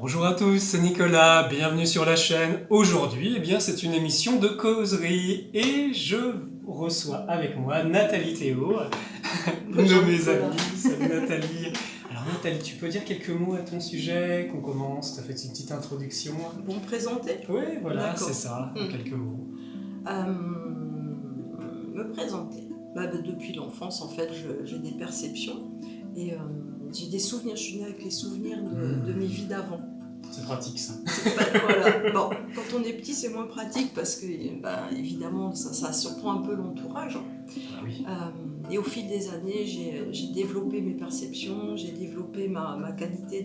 Bonjour à tous, c'est Nicolas, bienvenue sur la chaîne. Aujourd'hui, c'est une émission de causerie et je reçois avec moi Nathalie Théo, une de mes amies. Salut Nathalie. Alors Nathalie, tu peux dire quelques mots à ton sujet, qu'on commence, tu as fait une petite introduction. Pour me présenter ? Oui, voilà, D'accord. c'est ça, quelques mots. Me présenter. Depuis l'enfance, en fait, j'ai des perceptions et j'ai des souvenirs. Je suis née avec les souvenirs de mes vies d'avant. C'est pratique ça. Voilà. Bon, quand on est petit, c'est moins pratique parce que, évidemment, ça surprend un peu l'entourage. Ah oui. Et au fil des années, j'ai développé mes perceptions, j'ai développé ma qualité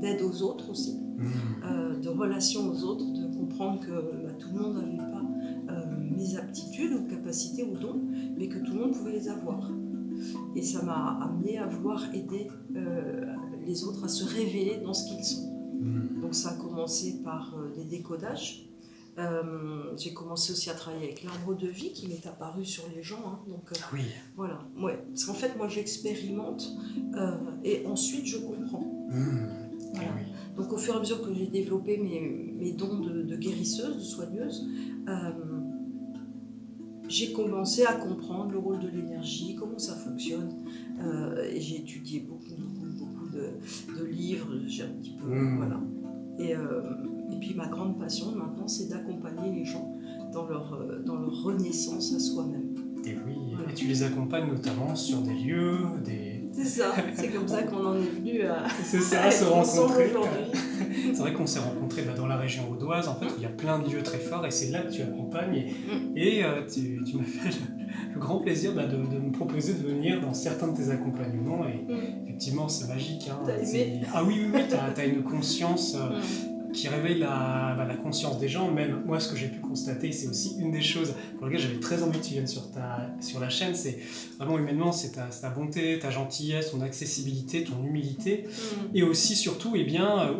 d'aide aux autres aussi, de relation aux autres, de comprendre que tout le monde n'avait pas mes aptitudes ou capacités ou dons, mais que tout le monde pouvait les avoir. Et ça m'a amené à vouloir aider les autres à se révéler dans ce qu'ils sont. Donc ça a commencé par des décodages. J'ai commencé aussi à travailler avec l'arbre de vie qui m'est apparu sur les gens. Oui. Voilà. Ouais. Parce qu'en fait, moi, j'expérimente et ensuite, je comprends. Voilà. Oui. Donc au fur et à mesure que j'ai développé mes dons de guérisseuse, de soigneuse, j'ai commencé à comprendre le rôle de l'énergie, comment ça fonctionne. Et j'ai étudié beaucoup de livres, j'ai un petit peu... Voilà. Et puis ma grande passion maintenant, c'est d'accompagner les gens dans leur renaissance à soi-même. Et oui, Voilà. Et tu les accompagnes notamment sur des lieux, C'est ça, c'est comme ça qu'on en est venu à se rencontrer. Aujourd'hui. C'est vrai qu'on s'est rencontrés dans la région audoise, en fait, où il y a plein de lieux très forts, et c'est là que tu accompagnes. Et tu m'as fait le grand plaisir de me proposer de venir dans certains de tes accompagnements. Et effectivement, c'est magique. T'as aimé ? Ah oui, t'as une conscience qui réveille la conscience des gens. Même moi, ce que j'ai pu constater, c'est aussi une des choses pour lesquelles j'avais très envie que tu viennes sur la chaîne, c'est vraiment humainement, c'est ta bonté, ta gentillesse, ton accessibilité, ton humilité, et aussi, surtout,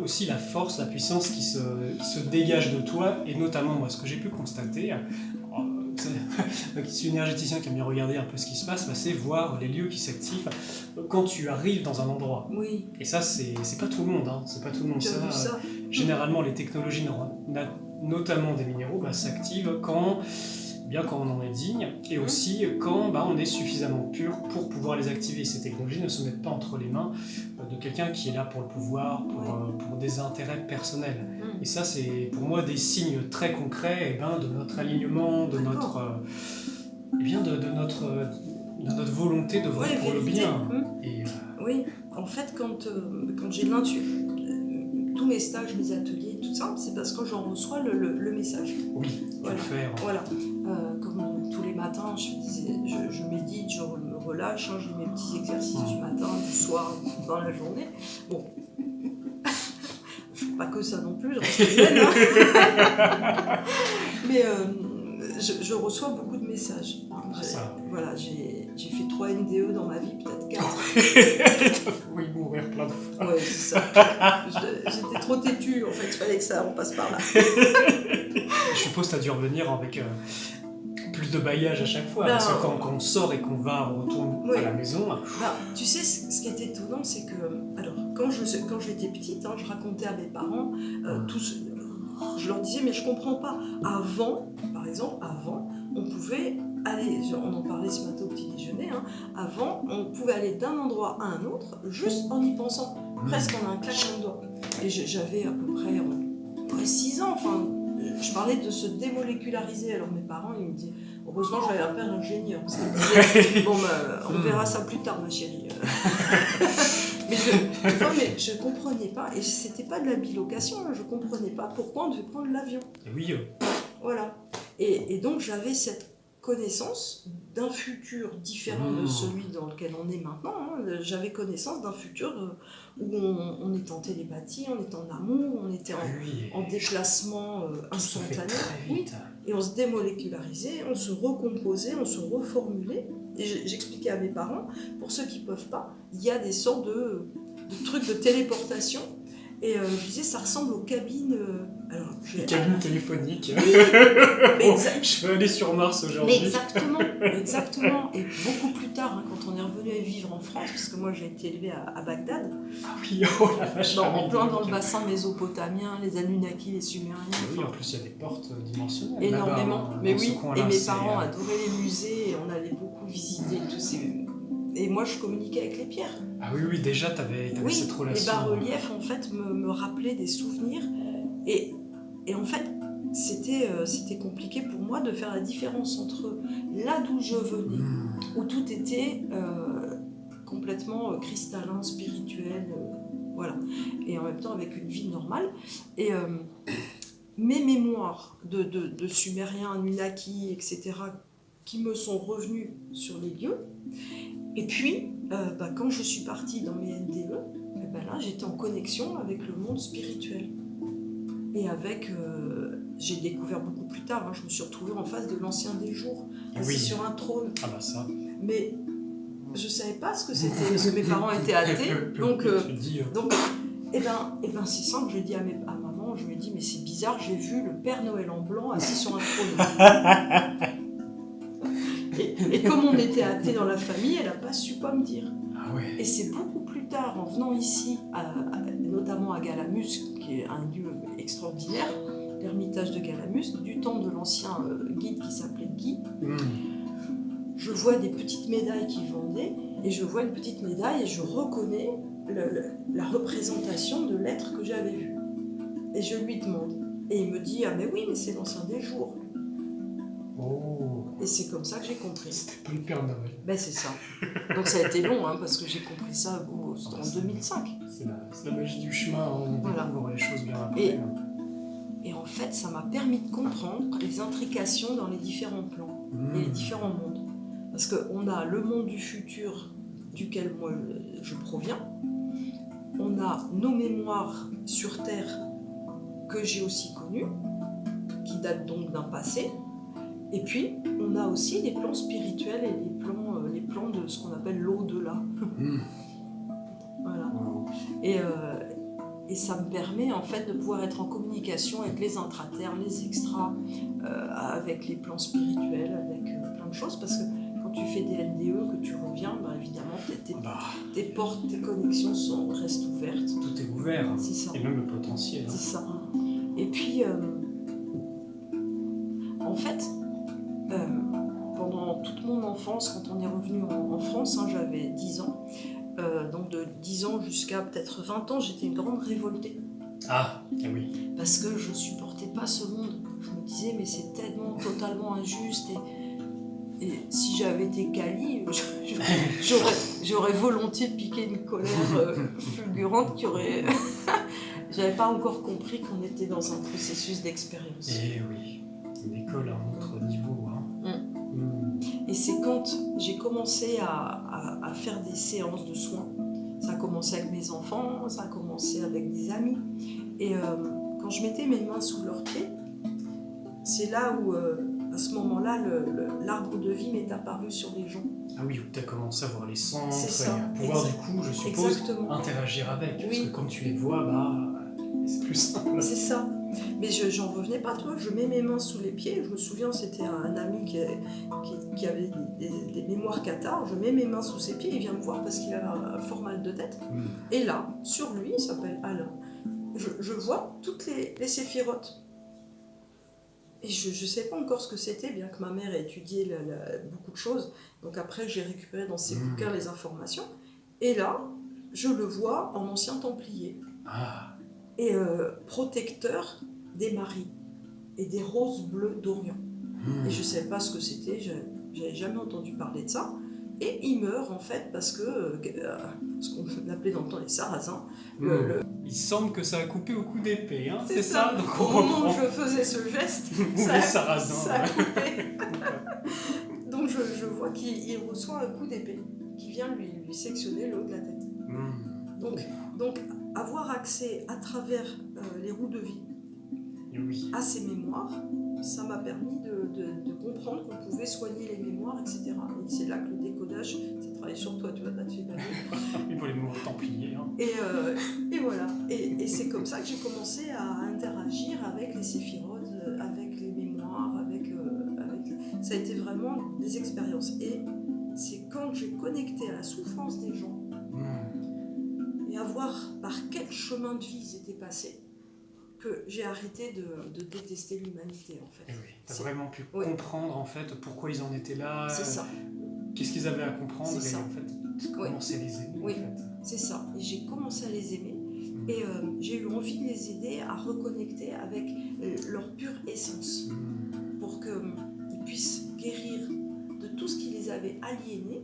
aussi la force, la puissance qui se dégage de toi, et notamment, moi, ce que j'ai pu constater, qui suis énergéticien qui aime bien regarder un peu ce qui se passe, c'est voir les lieux qui s'activent quand tu arrives dans un endroit. Oui. Et ça, c'est pas tout le monde, c'est pas tout le monde. Ça. Généralement, les technologies, notamment des minéraux, s'activent quand on en est digne, et aussi quand on est suffisamment pur pour pouvoir les activer. Ces technologies ne se mettent pas entre les mains de quelqu'un qui est là pour le pouvoir, pour des intérêts personnels. Et ça, c'est pour moi des signes très concrets de notre alignement, de notre volonté de vrai pour le bien. Oui, en fait, quand j'ai l'intuition, tous mes stages, mes ateliers, tout ça, c'est parce que j'en reçois le message. Oui, voilà. Tu le fais. Voilà. Comme tous les matins, je médite, je me relâche, je fais mes petits exercices du matin, du soir, dans la journée. Bon. Je ne fais pas que ça non plus, j'en suis pleine. Mais je reçois beaucoup de messages. Voilà, j'ai fait 3 NDE dans ma vie, peut-être 4. Oui, mourir plein de fois. Ouais, c'est ça. J'étais trop têtue, en fait, il fallait que on passe par là. Je suppose que tu as dû revenir avec plus de bagages à chaque fois, parce que quand on sort et qu'on retourne à la maison... tu sais, ce qui est étonnant, c'est que... Alors, quand j'étais petite, je racontais à mes parents, je leur disais, mais je comprends pas. Avant, par exemple, on pouvait aller, on en parlait ce matin au petit déjeuner, avant, on pouvait aller d'un endroit à un autre, juste en y pensant, presque en un claquement de doigts. Et j'avais à peu près 6 ans, je parlais de se démoléculariser. Alors mes parents, ils me disaient, heureusement j'avais un père ingénieur, parce qu'ils me disaient, on verra ça plus tard, ma chérie. Mais je comprenais pas, et c'était pas de la bilocation, je comprenais pas pourquoi on devait prendre l'avion. Oui. Voilà. Et donc j'avais cette connaissance d'un futur différent de celui dans lequel on est maintenant. J'avais connaissance d'un futur où on est en télépathie, on est en amour, on était en déplacement instantané. Oui. Et on se démolécularisait, on se recomposait, on se reformulait. Et j'expliquais à mes parents, pour ceux qui ne peuvent pas, il y a des sortes de trucs de téléportation. Et je disais, ça ressemble aux cabines. Les cabines téléphoniques. Mais Bon, je vais aller sur Mars aujourd'hui. Mais exactement. Et beaucoup plus tard, hein, quand on est revenu vivre en France, parce que moi j'ai été élevée à Bagdad, Ah oui, oh la vache. en plein dans le bassin mésopotamien, les Anunnaki, les Sumériens. Oui, en plus il y a des portes dimensionnelles. Énormément. Là-bas, Mais dans ce oui, coin-là, et mes c'est, parents adoraient les musées, et on allait beaucoup visiter tous ces. Et moi je communiquais avec les pierres. Ah oui, déjà t'avais cette relation. Les bas-reliefs en fait me rappelaient des souvenirs. Et en fait, c'était compliqué pour moi de faire la différence entre là d'où je venais, où tout était complètement cristallin, spirituel, voilà, et en même temps avec une vie normale. Et mes mémoires de Sumériens, Anunnaki, etc., qui me sont revenus sur les lieux. Et puis, quand je suis partie dans mes NDE, là, j'étais en connexion avec le monde spirituel. Et avec, j'ai découvert beaucoup plus tard, hein, je me suis retrouvée en face de l'ancien des jours, assis sur un trône. Ah bah ça. Mais je savais pas ce que c'était, parce que mes parents étaient athées. Donc, c'est simple, je dis à maman, je lui ai dit, mais c'est bizarre, j'ai vu le Père Noël en blanc assis sur un trône. et comme on était athées dans la famille, elle n'a pas su quoi me dire. Ah ouais. Et c'est beaucoup plus tard, en venant ici, notamment à Galamus, qui est un lieu extraordinaire, l'ermitage de Galamus, du temps de l'ancien guide qui s'appelait Guy. Je vois des petites médailles qu'il vendait, et je vois une petite médaille et je reconnais la représentation de l'être que j'avais vu. Et je lui demande. Et il me dit, ah mais oui, mais c'est l'ancien des jours. Oh. Et c'est comme ça que j'ai compris. C'était pas le Père Noël. Ben c'est ça. Donc ça a été long, hein, parce que j'ai compris ça en 2005. C'est la magie du chemin, on découvre les choses bien après. Et en fait, ça m'a permis de comprendre les intrications dans les différents plans et les différents mondes. Parce qu'on a le monde du futur duquel moi je proviens, on a nos mémoires sur Terre que j'ai aussi connues, qui datent donc d'un passé, et puis on a aussi les plans spirituels et les plans de ce qu'on appelle l'au-delà. Voilà. Et ça me permet en fait de pouvoir être en communication avec les intraterres, les extras, avec les plans spirituels, avec plein de choses, parce que quand tu fais des LDE, que tu reviens, évidemment tes portes, tes connexions restent ouvertes. Tout est ouvert, c'est ça. Et même le potentiel. C'est ça. Et puis, en fait, pendant toute mon enfance, quand on est revenu en France, hein, j'avais 10 ans, donc de 10 ans jusqu'à peut-être 20 ans, j'étais une grande révoltée. Ah oui. Parce que je ne supportais pas ce monde. Je me disais, mais c'est tellement totalement injuste. Et si j'avais été Kali, j'aurais volontiers piqué une colère fulgurante qui aurait... J'avais pas encore compris qu'on était dans un processus d'expérience. Eh oui, une école à un autre niveau. Hein. Et c'est quand j'ai commencé à faire des séances de soins. Ça a commencé avec mes enfants, ça a commencé avec des amis. Et quand je mettais mes mains sous leurs pieds, c'est là où, à ce moment-là, l'arbre de vie m'est apparu sur les gens. Ah oui, où tu as commencé à voir les centres et à pouvoir du coup, je suppose, interagir avec. Parce que quand tu les vois, c'est plus simple. C'est ça. Mais j'en revenais pas, toi. Je mets mes mains sous les pieds. Je me souviens, c'était un ami qui avait des mémoires cathares. Je mets mes mains sous ses pieds. Il vient me voir parce qu'il a un fort mal de tête. Et là, sur lui, il s'appelle Alain. Je vois toutes les séphirotes. Et je ne sais pas encore ce que c'était, bien que ma mère ait étudié beaucoup de choses. Donc après, j'ai récupéré dans ses bouquins les informations. Et là, je le vois en ancien templier. Et protecteur des maris et des roses bleues d'Orient. Et je ne savais pas ce que c'était, je n'avais jamais entendu parler de ça. Et il meurt en fait parce que ce qu'on appelait dans le temps les sarrasins. Il semble que ça a coupé au coup d'épée, hein, c'est ça. Donc au moment où je faisais ce geste, ça a coupé. Donc je vois qu'il reçoit un coup d'épée qui vient lui sectionner le haut de la tête. Donc avoir accès à travers les roues de vie à ces mémoires, ça m'a permis de comprendre qu'on pouvait soigner les mémoires, etc. Et c'est là que le décodage, ça travaille sur toi, tu vois, t'as fait bailler. Et pour les mémoires templiers. Hein. Et voilà. Et c'est comme ça que j'ai commencé à interagir avec les séphirotes, avec les mémoires, ça a été vraiment des expériences. Et c'est quand j'ai connecté à la souffrance des gens et à voir par quel chemin de vie ils étaient passés, que j'ai arrêté de détester l'humanité, en fait. Et oui, tu as vraiment pu comprendre en fait pourquoi ils en étaient là, c'est ça. Qu'est-ce qu'ils avaient à comprendre, C'est ça. en fait commencer à les aimer. Oui, en fait. c'est ça. Et j'ai commencé à les aimer et j'ai eu envie de les aider à reconnecter avec leur pure essence pour qu'ils puissent guérir de tout ce qui les avait aliénés,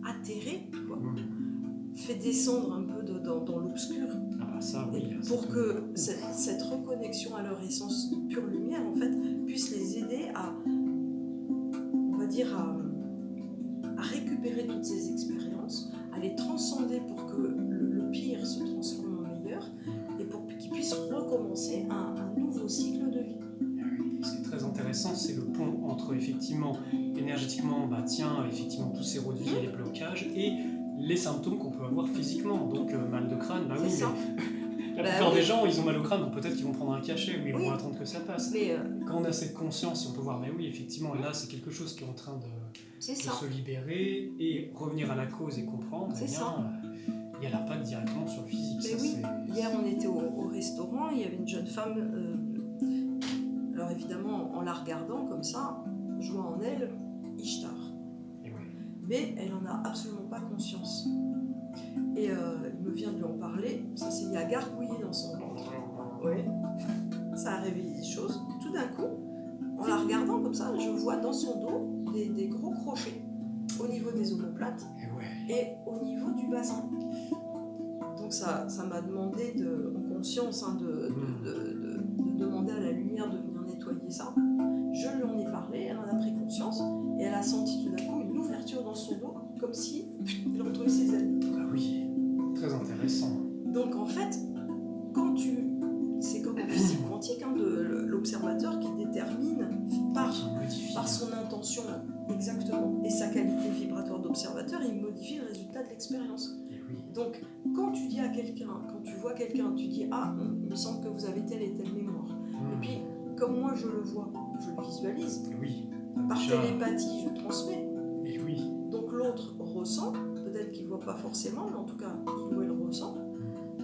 atterrés, tu vois, fait descendre un peu dans l'obscur. Ah ça, oui. Pour que cette reconnexion à leur essence de pure lumière, en fait, puisse les aider à, on va dire, à récupérer toutes ces expériences, à les transcender pour que le pire se transforme en meilleur et pour qu'ils puissent recommencer un nouveau cycle de vie. Ce qui est très intéressant, c'est le pont entre effectivement, énergétiquement, effectivement tous ces rots de vie et les blocages et les symptômes qu'on peut avoir physiquement. Donc mal de crâne, oui, ça. mais la plupart des gens, ils ont mal au crâne, donc peut-être qu'ils vont prendre un cachet ou ils vont attendre que ça passe. Mais quand on a cette conscience, on peut voir, oui, effectivement, là, c'est quelque chose qui est en train de se libérer et revenir à la cause et comprendre, il y a l'impact directement sur le physique. Mais oui, hier on était au restaurant, il y avait une jeune femme, alors évidemment en la regardant comme ça, je vois en elle Ishtar. Mais elle n'en a absolument pas conscience. Et il me vient de lui en parler, ça s'est mis à gargouiller dans son ventre. Oui. Ça a réveillé des choses. Tout d'un coup, en la regardant comme ça, je vois dans son dos des gros crochets au niveau des omoplates et au niveau du bassin. Donc ça m'a demandé en conscience de demander à la lumière de venir nettoyer ça. Je lui en ai parlé, elle en a pris conscience et elle a senti tout d'un coup une ouverture dans son dos, comme si elle retrouvait ses ailes. Ah oui, très intéressant. Donc en fait, c'est comme en physique quantique, de l'observateur qui détermine par son intention exactement et sa qualité vibratoire d'observateur, il modifie le résultat de l'expérience. Donc quand tu dis à quelqu'un, quand tu vois quelqu'un, tu dis il me semble que vous avez telle et telle mémoire. Et puis comme moi je le vois, je le visualise. Par télépathie, je transmets. Donc l'autre ressent, peut-être qu'il ne voit pas forcément, mais en tout cas il ou elle ressent.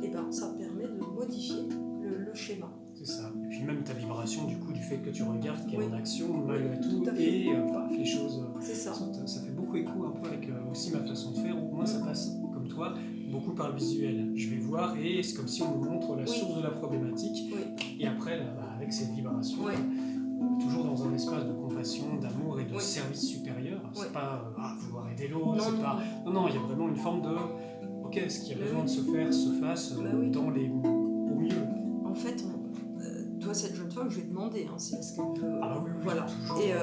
Et ça permet de modifier le schéma. C'est ça. Et puis même ta vibration du coup du fait que tu regardes qui est en action malgré tout et les choses. C'est ça. Ça fait beaucoup écho un peu avec aussi ma façon de faire. Où moi ça passe comme toi beaucoup par le visuel. Je vais voir et c'est comme si on me montre la source de la problématique. Et après avec cette vibration. Toujours dans un espace de compassion, d'amour et de service supérieur. C'est pas vouloir aider l'autre, c'est pas. Non, il y a vraiment une forme de ce qui a besoin de se faire se fasse dans les au mieux. En fait, toi, cette jeune femme, je vais demander, c'est ce qu'elle veut. Voilà. Et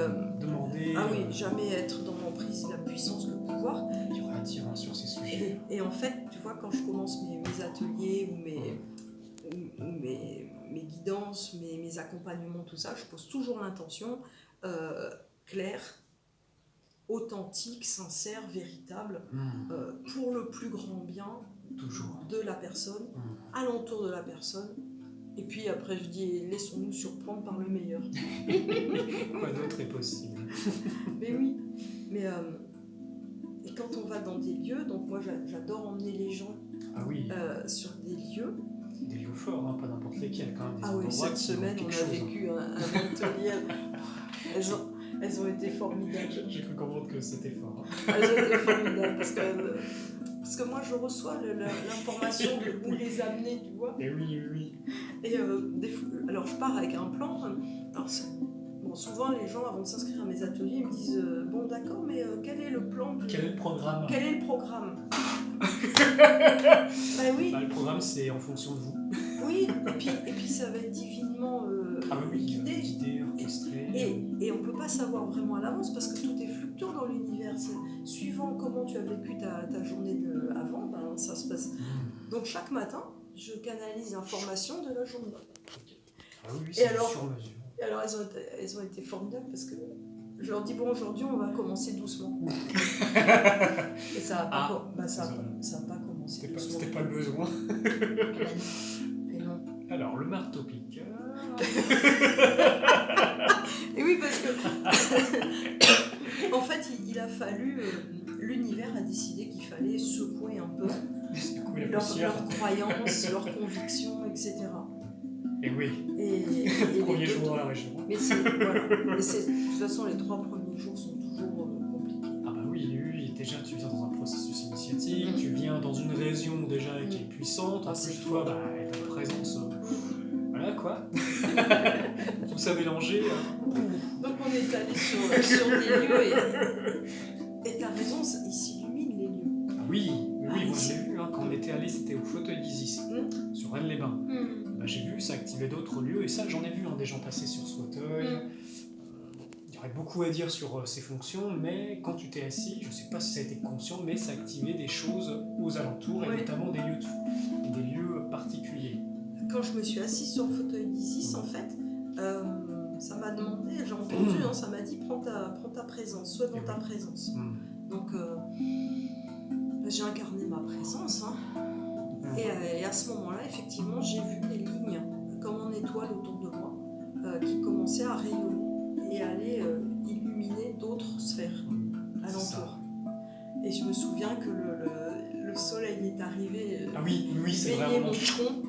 demander. Jamais être dans l'emprise, la puissance, le pouvoir. Il y aura un tyran sur ces sujets. Et en fait, tu vois, quand je commence mes ateliers ou mes guidances, mes accompagnements, tout ça, je pose toujours l'intention claire, authentique, sincère, véritable, pour le plus grand bien de la personne, alentour de la personne. Et puis après, je dis, laissons-nous surprendre par le meilleur. Quoi d'autre est possible? Mais oui, et quand on va dans des lieux, donc moi j'adore emmener les gens sur des lieux. Des lieux forts, pas n'importe lesquels quand même. Cette semaine, on a vécu un atelier. Elles ont été formidables. J'ai cru comprendre que c'était fort. Elles ont été formidables parce que moi je reçois l'information de où les amener, tu vois. Et oui. Et alors je pars avec un plan. Alors, souvent les gens avant de s'inscrire à mes ateliers me disent bon d'accord, mais quel est le plan Quel est le programme Le programme c'est en fonction de vous. Oui, et puis ça va être divinement guidé, orchestré. Et on ne peut pas savoir vraiment à l'avance parce que tout est fluctuant dans l'univers. Suivant comment tu as vécu ta journée avant, ça se passe. Donc chaque matin, je canalise l'information de la journée. C'est sur mesure. Et alors elles ont été formidables parce que je leur dis aujourd'hui on va commencer doucement. Et ça n'a pas commencé doucement. C'était pas le besoin. Et Alors, le marteau-piqueur... Et oui, parce que en fait, il a fallu, l'univers a décidé qu'il fallait secouer un peu leurs croyances, leurs convictions, etc. Et oui, Et premier jour dans la région. Mais voilà. Et de toute façon, les 3 premiers jours sont toujours compliqués. Ah bah oui, déjà tu viens dans un processus initiatique, tu viens dans une région déjà qui est puissante, en plus toi, ta présence, voilà quoi, tout ça mélangé. Donc on est allé sur des lieux et t'as raison, ils s'illuminent les lieux. Ah oui, moi je l'ai vu, quand on était allé, c'était au fauteuil d'Isis, sur Rennes-les-Bains. Bah, j'ai vu, ça activait d'autres lieux, et ça j'en ai vu des gens passer sur ce fauteuil. Il y aurait beaucoup à dire sur ses fonctions, mais quand tu t'es assis, je ne sais pas si ça a été conscient, mais ça activait des choses aux alentours, et notamment des lieux particuliers. Quand je me suis assise sur le fauteuil d'Isis, en fait, ça m'a demandé, j'ai entendu, ça m'a dit prends ta présence, sois dans ta présence. Donc j'ai incarné ma présence, et à ce moment-là, effectivement, j'ai vu des lignes comme en étoile autour de moi qui commençaient à rayonner et aller illuminer d'autres sphères alentour. Et je me souviens que le soleil est arrivé, ah oui, c'est baigner vraiment mon front.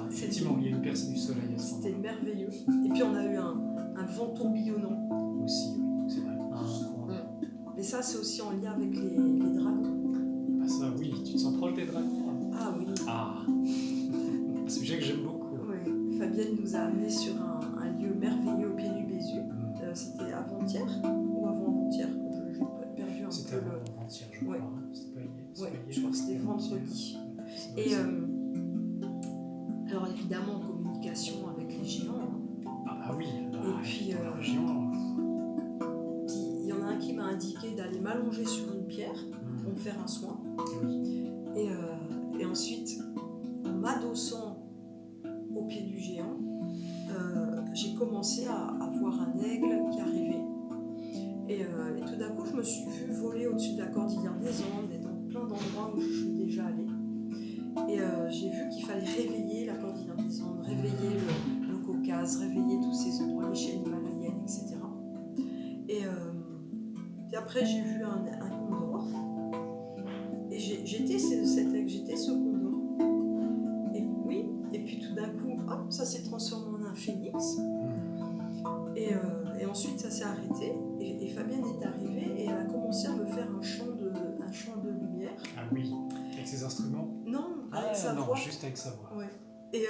Effectivement, il y a une percée du soleil à ce moment-là. C'était merveilleux. Et puis on a eu un vent tourbillonnant. Aussi, oui, c'est vrai. Et ça, c'est aussi en lien avec les dragons. Ah ça, oui, tu te sens proche des dragons. Ah oui. Un sujet que j'aime beaucoup. Oui, Fabienne nous a amenés sur un lieu merveilleux au pied du Bézu. C'était avant-hier ou avant-avant-hier. J'ai perdu un peu. C'était avant-hier, je crois. C'était pas hier. Je crois que c'était vendredi. Et alors évidemment, en communication avec les géants. Ah oui. Et puis, la région. Il y en a un qui m'a indiqué d'aller m'allonger sur une pierre pour me faire un soin. Et ensuite, en m'adossant au pied du géant, j'ai commencé à voir un aigle qui arrivait. Et tout d'un coup, je me suis vue voler au-dessus de la cordillère des Andes et dans plein d'endroits où je suis déjà allée. Et j'ai vu qu'il fallait réveiller la cordillère des Andes, réveiller le Caucase, réveiller tous ces endroits, les chaînes himalayennes, etc. Et puis après, j'ai vu un condor. Et j'étais cet aigle, j'étais ce condor. Et puis tout d'un coup, hop, ça s'est transformé en un phénix. Et ensuite, ça s'est arrêté. Et Fabienne est arrivée et elle a commencé à me faire un chant de lumière. Ah oui, avec ses instruments? Non, avec sa voix. Juste avec sa voix. Ouais. Et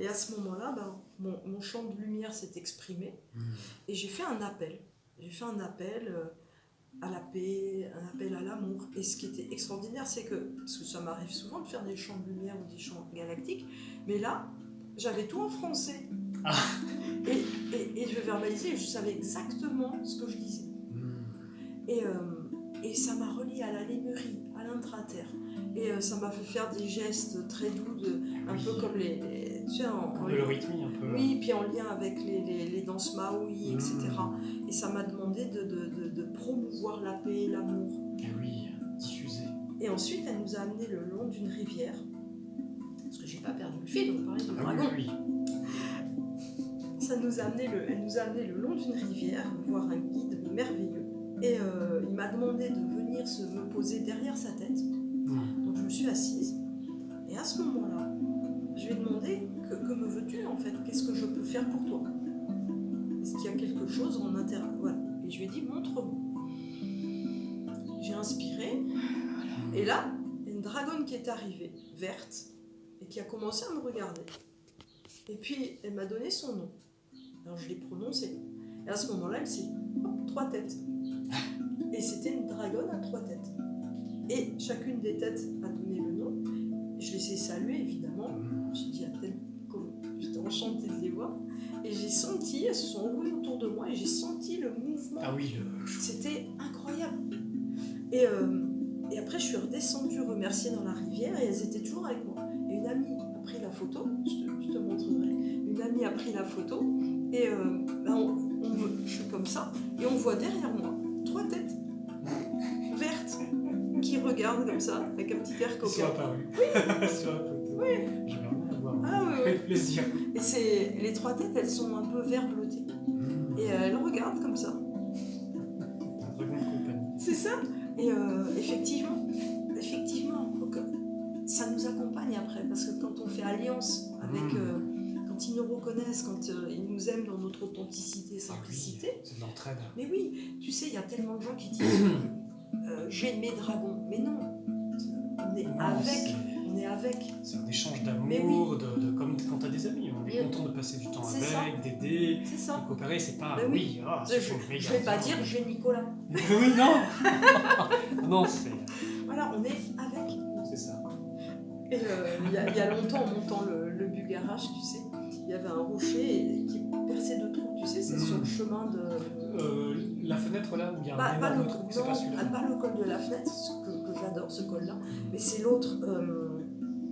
à ce moment-là, mon chant de lumière s'est exprimé. Et j'ai fait un appel. J'ai fait un appel à la paix, un appel à l'amour. Et ce qui était extraordinaire, c'est que, parce que ça m'arrive souvent de faire des chants de lumière ou des chants galactiques, mais là, j'avais tout en français. Et je verbalisais, je savais exactement ce que je disais. Et ça m'a relié à la lémurie, à l'intra-terre. Et ça m'a fait faire des gestes très doux, un peu comme tu sais, le rythmie un peu. Oui, puis en lien avec les danses maoï, etc. Et ça m'a demandé de promouvoir la paix et l'amour. Et oui, diffuser. Et ensuite, elle nous a amenés le long d'une rivière. Parce que j'ai pas perdu le fil, on parlait de dragon. Oui. Elle nous a amené le long d'une rivière, voir un guide merveilleux. Et il m'a demandé de venir me poser derrière sa tête. Donc je me suis assise. Et à ce moment-là, je lui ai demandé que me veux-tu en fait? Qu'est-ce que je peux faire pour toi? Est-ce qu'il y a quelque chose en intérieur? Voilà. Et je lui ai dit montre-moi. J'ai inspiré. Et là, il y a une dragonne qui est arrivée, verte, et qui a commencé à me regarder. Et puis elle m'a donné son nom. Alors je l'ai prononcé. Et à ce moment-là, elle s'est dit 3 têtes. Et c'était une dragonne à 3 têtes. Et chacune des têtes a donné le nom. Je les ai saluées, évidemment. J'ai dit à tel que j'étais enchantée de les voir. Et j'ai senti, elles se sont enroulées autour de moi et j'ai senti le mouvement. Ah oui, C'était incroyable. Et après, je suis redescendue remercier dans la rivière et elles étaient toujours avec moi. Et une amie a pris la photo, je te montrerai. Une amie a pris la photo et je suis comme ça et on voit derrière moi 3 têtes vertes qui regardent comme ça avec un petit air coquin. Ils sont apparus. Oui. Sur la photo. Oui. J'aimerais bien voir. Ah oui, oui. Plaisir. Et les 3 têtes, elles sont un peu vert bleuté. Et elles regardent comme ça. Un dragon de compagnie. C'est ça. Et effectivement, ça nous accompagne après, parce que quand on fait alliance avec, quand ils nous reconnaissent, quand ils nous aiment dans notre authenticité, simplicité. Oui, c'est de l'entraide. Mais oui, tu sais, il y a tellement de gens qui disent j'ai mes dragons. Mais non, on est avec. C'est un échange Mais d'amour, comme quand t'as des amis. On est content de passer du temps C'est avec, d'aider, C'est ça. de coopérer. C'est pas Ben oui. Je vais pas dire j'ai Nicolas. Oui, non. Non, c'est. Voilà, on est avec. C'est ça. Et il y a longtemps, en montant le Bugarache, tu sais, il y avait un rocher qui perçait de trous, tu sais, c'est sur le chemin de... La fenêtre là, où il y a un pas énorme le, trou, c'est pas celui-là. pas le col de la fenêtre, que j'adore ce col-là, mais c'est l'autre,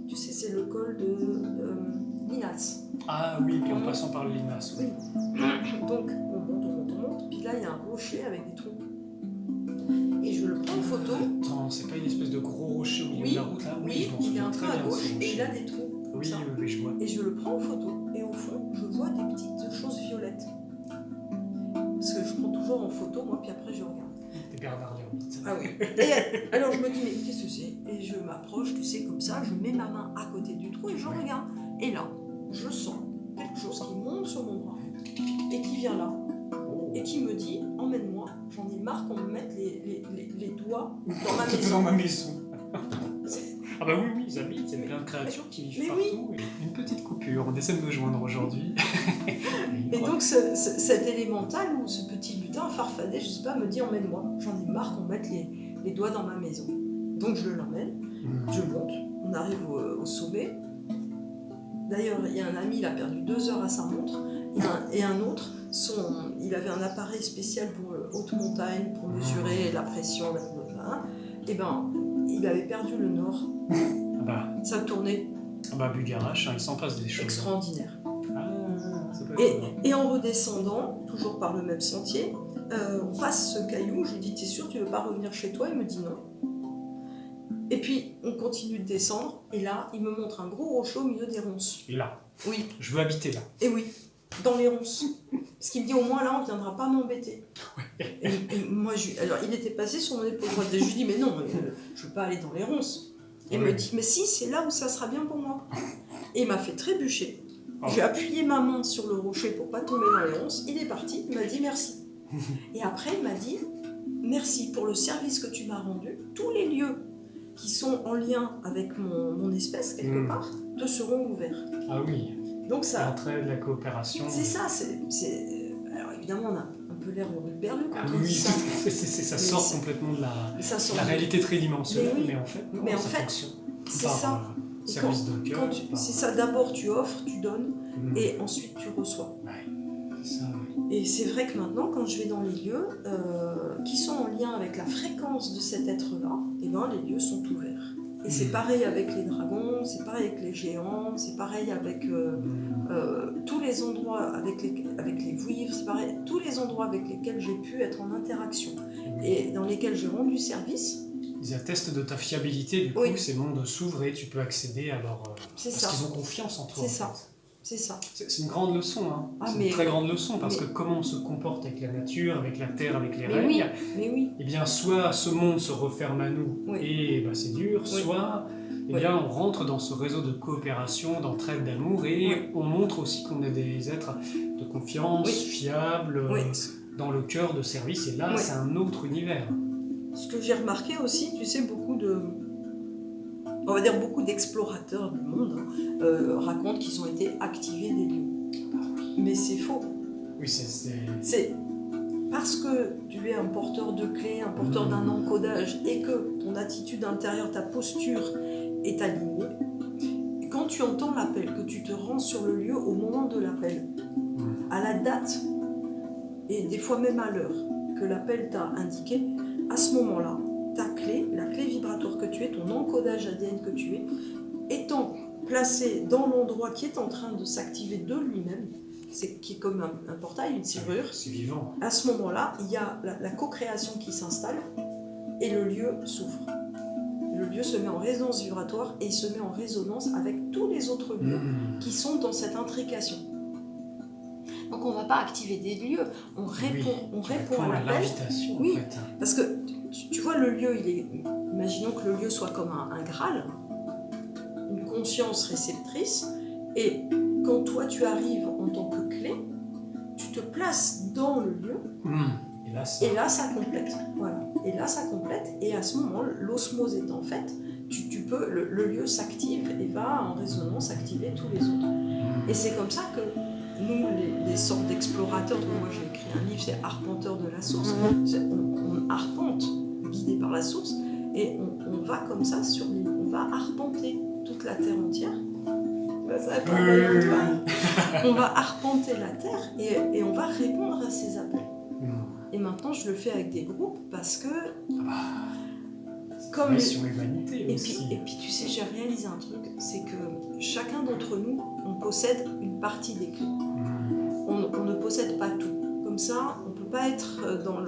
tu sais, c'est le col de Linas. Ah oui, puis en passant par le Linas. Oui. Donc, on monte, puis là, il y a un rocher avec des trous. Et je le prends en photo. Attends, c'est pas une espèce de gros rocher au milieu de la route là? Oui, je m'en il est souviens un peu très à bien, gauche ce et rocher. il a des trous. Comme Oui, ça. oui, je vois. Et je le prends en photo et au fond, je vois des petites choses violettes. Parce que je prends toujours en photo, moi, puis après je regarde. Des Bernard l'ermite. Ah oui. Et alors je me dis, mais qu'est-ce que c'est? Et je m'approche, tu sais, comme ça, je mets ma main à côté du trou et je regarde. Et là, je sens quelque chose qui monte sur mon bras et qui vient là. Et qui me dit, emmène-moi, j'en ai marre qu'on me mette les doigts dans ma maison. Dans ma maison. Ah bah oui, ils habitent, il y a plein de créatures qui vivent partout. Oui. Une petite coupure, on essaie de me joindre aujourd'hui. Et donc cet élémental ou ce petit lutin farfadet, je sais pas, me dit emmène-moi, j'en ai marre qu'on mette les doigts dans ma maison. Donc je l'emmène, je monte, on arrive au sommet. D'ailleurs, il y a un ami, il a perdu 2 heures à sa montre, et un autre, il avait un appareil spécial pour haute montagne, pour mesurer la pression, et ben il avait perdu le nord. Ça tournait. Ah bah Bugarache, il s'en passe des choses. Extraordinaire. Ah, ça peut être Et en redescendant, toujours par le même sentier, on passe ce caillou, je lui dis t'es sûr tu veux pas revenir chez toi? Il me dit non. Et puis on continue de descendre, et là il me montre un gros rocher au milieu des ronces. Et là, oui. Je veux habiter là. Et oui, dans les ronces. Parce qu'il me dit au moins là on viendra pas m'embêter. Ouais. Et moi, alors il était passé sur mon épaule droite, et je lui dis mais non, je veux pas aller dans les ronces. Et il me dit mais si, c'est là où ça sera bien pour moi. Et il m'a fait trébucher. J'ai appuyé ma main sur le rocher pour pas tomber dans les ronces. Il est parti, il m'a dit merci. Et après il m'a dit merci pour le service que tu m'as rendu. Tous les lieux qui sont en lien avec mon espèce quelque part te seront ouverts. Ah oui. Donc ça. L'entraide, la coopération. C'est ça. Alors évidemment on a un peu l'air perdu quand on oui, dit ça. Ça sort complètement de la réalité mais tridimensionnelle, oui. mais en fait, non, mais en ça fait, fonctionne. C'est ça. Service de cœur. C'est ça, d'abord tu offres, tu donnes, et ensuite tu reçois. Ouais, c'est ça, oui. Et c'est vrai que maintenant, quand je vais dans les lieux qui sont en lien avec la fréquence de cet être-là, et ben, les lieux sont ouverts. Et c'est pareil avec les dragons, c'est pareil avec les géants, c'est pareil avec tous les endroits avec les vouivres, c'est pareil, tous les endroits avec lesquels j'ai pu être en interaction et dans lesquels j'ai rendu service. Ils attestent de ta fiabilité, du coup, ces mondes s'ouvrent et tu peux accéder à leur... parce qu'ils ont confiance en toi. C'est ça. C'est ça. C'est une grande leçon, hein. C'est une très grande leçon, parce que comment on se comporte avec la nature, avec la terre, avec les règles, eh bien, soit ce monde se referme à nous et bah, c'est dur, soit eh bien, on rentre dans ce réseau de coopération, d'entraide, d'amour, et on montre aussi qu'on est des êtres de confiance, fiables, dans le cœur de service, et là, c'est un autre univers. Ce que j'ai remarqué aussi, tu sais, beaucoup d'explorateurs du monde racontent qu'ils ont été activés des lieux. Mais c'est faux. Oui, c'est parce que tu es un porteur de clés, un porteur d'un encodage, et que ton attitude intérieure, ta posture est alignée. Quand tu entends l'appel, que tu te rends sur le lieu au moment de l'appel, à la date, et des fois même à l'heure que l'appel t'a indiqué, à ce moment-là, ta clé, la clé vibratoire que tu es, ton encodage ADN que tu es, étant placé dans l'endroit qui est en train de s'activer de lui-même, qui est comme un portail, une serrure. C'est vivant. À ce moment-là, il y a la co-création qui s'installe et le lieu s'ouvre. Le lieu se met en résonance vibratoire et il se met en résonance avec tous les autres lieux qui sont dans cette intrication. Donc on ne va pas activer des lieux, on répond à l'appel. L'invitation, oui, en fait. Parce que tu vois, le lieu, imaginons que le lieu soit comme un Graal, une conscience réceptrice, et quand toi tu arrives en tant que clé, tu te places dans le lieu, et là ça complète. Voilà. Et là ça complète, et à ce moment, l'osmose étant faite, le lieu s'active et va en résonance activer tous les autres. Et c'est comme ça que nous, les sortes d'explorateurs, moi j'ai écrit un livre, c'est Arpenteur de la source, on arpente, guidé par la source, et on va comme ça on va arpenter toute la Terre entière. Ça on va arpenter la Terre et on va répondre à ces appels. Et maintenant je le fais avec des groupes parce que comme sur l'humanité aussi. Et puis tu sais, j'ai réalisé un truc, c'est que chacun d'entre nous, on possède une partie des clés. On ne possède pas tout. Comme ça, on ne peut pas être dans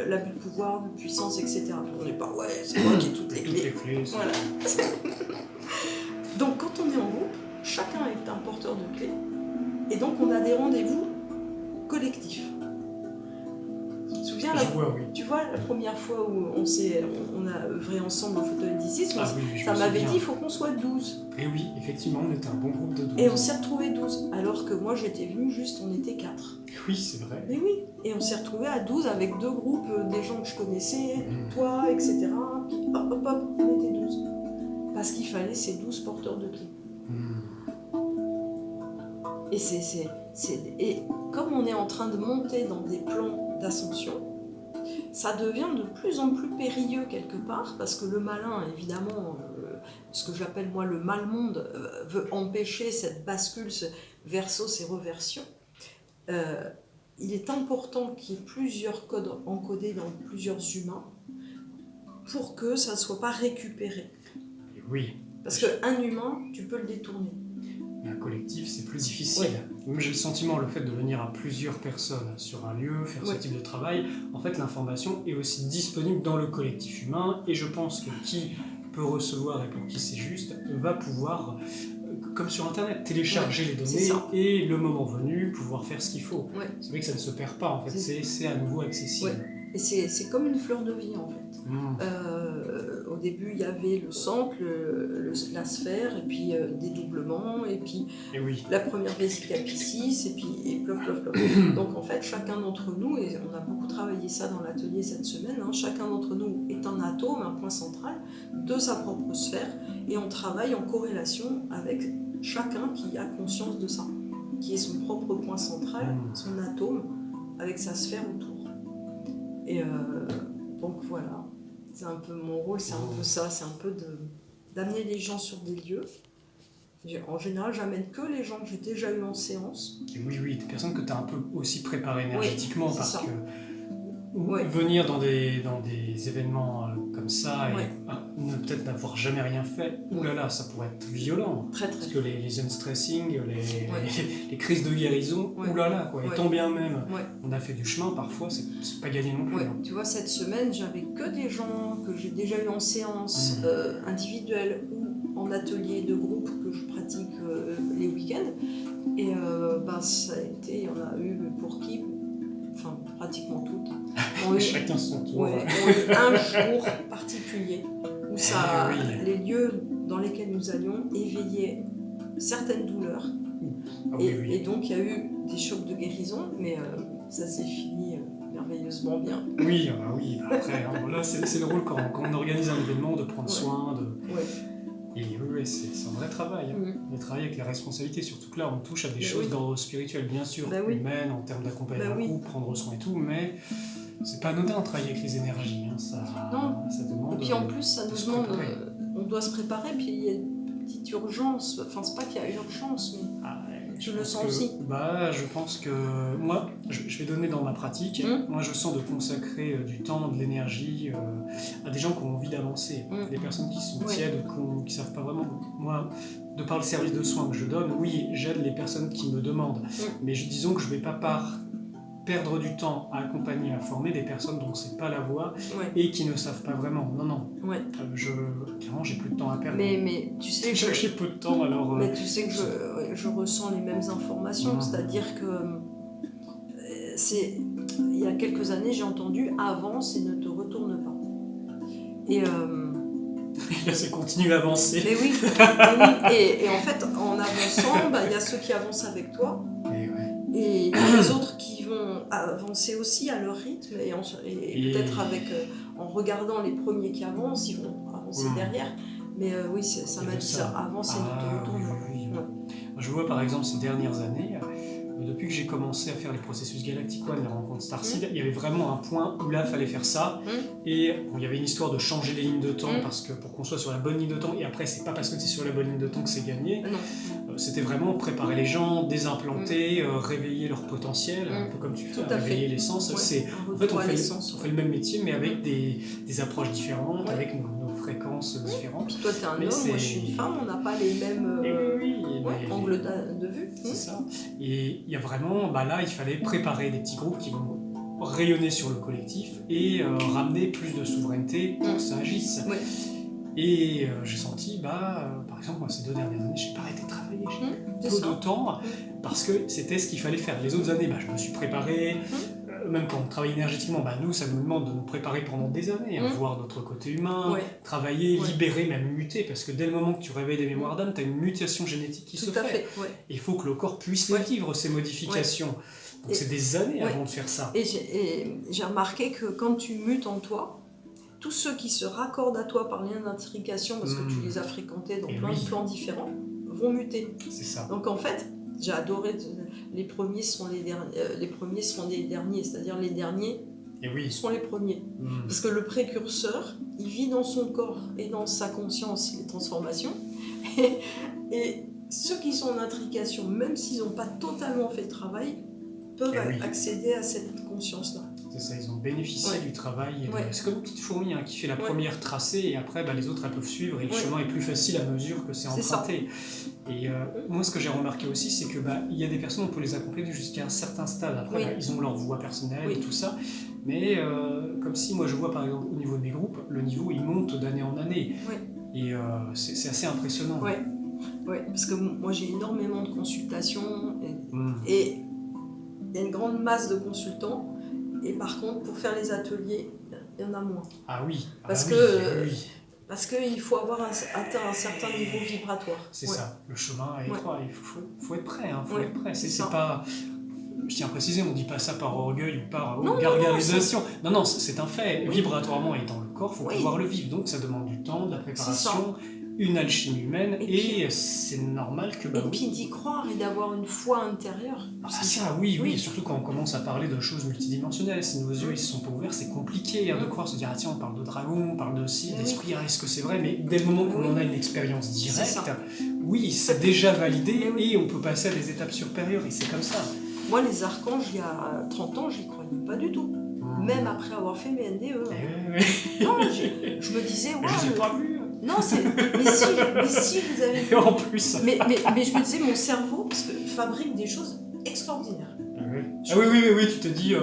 l'abus de pouvoir, de puissance, etc. On n'est pas, c'est moi qui ai toutes les clés. Voilà. Donc quand on est en groupe, chacun est un porteur de clés. Et donc on a des rendez-vous collectifs. Tu te souviens, tu vois, la première fois où on a œuvré ensemble au fauteuil d'Isis, ça m'avait dit il faut qu'on soit 12. Et oui, effectivement, on était un bon groupe de 12. Et on s'est retrouvés 12, alors que moi j'étais venue juste, on était 4. Oui, c'est vrai. Et oui, et on s'est retrouvés à 12 avec 2 groupes, des gens que je connaissais, toi, etc. Puis hop, on était 12. Parce qu'il fallait ces 12 porteurs de clés. Et comme on est en train de monter dans des plans d'ascension, ça devient de plus en plus périlleux quelque part, parce que le malin, évidemment, ce que j'appelle moi le mal-monde, veut empêcher cette bascule, ce versos et reversion. Il est important qu'il y ait plusieurs codes encodés dans plusieurs humains pour que ça ne soit pas récupéré. Oui. Parce qu'un humain, tu peux le détourner. Mais un collectif, c'est plus difficile. Moi, j'ai le sentiment, le fait de venir à plusieurs personnes sur un lieu, faire ce type de travail, en fait, l'information est aussi disponible dans le collectif humain, et je pense que qui peut recevoir et pour qui c'est juste, va pouvoir, comme sur Internet, télécharger les données et le moment venu, pouvoir faire ce qu'il faut. C'est vrai que ça ne se perd pas, en fait, c'est à nouveau accessible. Et c'est comme une fleur de vie, en fait. Au début, il y avait le centre, la sphère, et puis des doublements, et puis la première vésicule apicis, et puis plof. Donc en fait, chacun d'entre nous, et on a beaucoup travaillé ça dans l'atelier cette semaine, chacun d'entre nous est un atome, un point central de sa propre sphère, et on travaille en corrélation avec chacun qui a conscience de ça, qui est son propre point central, son atome, avec sa sphère autour. Et donc voilà, c'est un peu mon rôle, c'est un peu ça, c'est un peu d'amener les gens sur des lieux. En général, j'amène que les gens que j'ai déjà eu en séance. Et oui, des personnes que tu as un peu aussi préparées énergétiquement, parce que Ouais. Venir dans des événements comme ça et ne peut-être n'avoir jamais rien fait, oulala, ça pourrait être violent. Très. Parce que les unstressing, les crises de guérison, oulala, quoi. Et tant bien même, on a fait du chemin, parfois, c'est pas gagné non plus. Ouais. Tu vois, cette semaine, j'avais que des gens que j'ai déjà eu en séance individuelle ou en atelier de groupe que je pratique les week-ends. Et ça a été, il y en a eu pour qui, enfin pratiquement toutes. Chacun son tour. Ont eu un jour particulier où les lieux dans lesquels nous allions éveillaient certaines douleurs. Et donc il y a eu des chocs de guérison, mais ça s'est fini merveilleusement bien. Oui, après, là c'est le rôle quand on organise un événement de prendre soin de... Et c'est un vrai travail, de travailler avec les responsabilités, surtout que là on touche à des choses d'ordre spirituel, bien sûr, humaines, en termes d'accompagnement d'un groupe, prendre soin et tout, mais c'est pas anodin de travailler avec les énergies, ça demande... Et puis en plus ça nous demande, on doit se préparer, puis il y a une petite urgence, enfin c'est pas qu'il y a urgence, mais je le sens aussi. Je pense que moi, je vais donner dans ma pratique, moi je sens de consacrer du temps, de l'énergie à des gens qui ont envie d'avancer, des personnes qui sont tièdes, qui savent pas vraiment. Moi, de par le service de soins que je donne, j'aide les personnes qui me demandent, mais disons que je vais pas perdre du temps à accompagner, à former des personnes dont c'est pas la voie Ouais. et qui ne savent pas vraiment. Non. Ouais. Clairement, j'ai plus de temps à perdre. Mais tu sais que J'ai peu de temps, alors... Mais tu sais que je ressens les mêmes informations, c'est-à-dire que il y a quelques années, j'ai entendu « avance et ne te retourne pas ». Et là, c'est continue à avancer. mais oui. Et en fait, en avançant, il y a ceux qui avancent avec toi, et les autres qui vont avancer aussi à leur rythme, et peut-être en regardant les premiers qui avancent, ils vont avancer derrière. Mais oui, ça m'a dit ça, avance et ne te retourne pas. Oui. Je vois par exemple ces dernières années, depuis que j'ai commencé à faire les processus Galactic One, les rencontres Starseed, il y avait vraiment un point où là, il fallait faire ça. Et bon, il y avait une histoire de changer les lignes de temps, parce que pour qu'on soit sur la bonne ligne de temps, et après, c'est pas parce que tu es sur la bonne ligne de temps que c'est gagné. C'était vraiment préparer les gens, désimplanter, réveiller leur potentiel, un peu comme tu fais, réveiller l'essence. Ouais. En fait, on fait le même métier, mais avec des approches différentes, avec nos fréquences différentes. Puis toi, tu es un homme, moi je suis une femme, on n'a pas les mêmes angles de vue. C'est ça. Et il y a vraiment, là, il fallait préparer des petits groupes qui vont rayonner sur le collectif et ramener plus de souveraineté pour que ça agisse. Et j'ai senti, par exemple, moi, ces 2 dernières années, j'ai pas arrêté de travailler, j'ai peu de temps, parce que c'était ce qu'il fallait faire. Les autres années, je me suis préparé, même quand on travaille énergétiquement, nous, ça nous demande de nous préparer pendant des années, voir notre côté humain, travailler, libérer, même muter, parce que dès le moment que tu réveilles des mémoires d'âme, tu as une mutation génétique qui se fait. Il faut que le corps puisse les vivre, ces modifications. Donc c'est des années avant de faire ça. Et j'ai remarqué que quand tu mutes en toi, tous ceux qui se raccordent à toi par lien d'intrication, parce que tu les as fréquentés dans plein de plans différents, vont muter. C'est ça. Donc en fait, j'ai adoré, les premiers seront les derniers, c'est-à-dire les derniers seront les premiers. Parce que le précurseur, il vit dans son corps et dans sa conscience les transformations. Et ceux qui sont en intrication, même s'ils n'ont pas totalement fait le travail, peuvent accéder à cette conscience-là. C'est ça, ils ont bénéficié du travail. C'est comme une petite fourmi qui fait la première tracée et après les autres elles peuvent suivre et le chemin est plus facile à mesure que c'est emprunté. Et moi ce que j'ai remarqué aussi c'est que il y a des personnes, on peut les accompagner jusqu'à un certain stade. Après ils ont leur voie personnelle et tout ça. Mais comme si moi je vois par exemple au niveau de mes groupes, le niveau il monte d'année en année. Et c'est assez impressionnant. Oui, parce que moi j'ai énormément de consultations et il y a une grande masse de consultants. Et par contre, pour faire les ateliers, il y en a moins. Parce qu'il faut avoir atteint un certain niveau vibratoire. C'est ça, le chemin est étroit, il faut être prêt. Faut être prêt. C'est pas... Je tiens à préciser, on ne dit pas ça par orgueil ou par gargarisation. Non, c'est un fait. Vibratoirement et dans le corps, il faut pouvoir le vivre. Donc ça demande du temps, de la préparation, une alchimie humaine, et c'est normal que... et puis d'y croire et d'avoir une foi intérieure. Oui, surtout quand on commence à parler de choses multidimensionnelles, si nos yeux ils se sont pas ouverts, c'est compliqué de croire, se dire tiens, on parle de dragon, on parle de ci, d'esprit, est-ce que c'est vrai? Mais dès le moment où on a une expérience directe, c'est déjà validé et on peut passer à des étapes supérieures, et c'est comme ça. Moi, les archanges, il y a 30 ans, j'y croyais pas du tout. Même après avoir fait mes NDE. Non, je me disais, je les ai pas vus. Non, mais si, vous avez vu. En plus. Mais je me disais, mon cerveau fabrique des choses extraordinaires. Oui, tu te dis...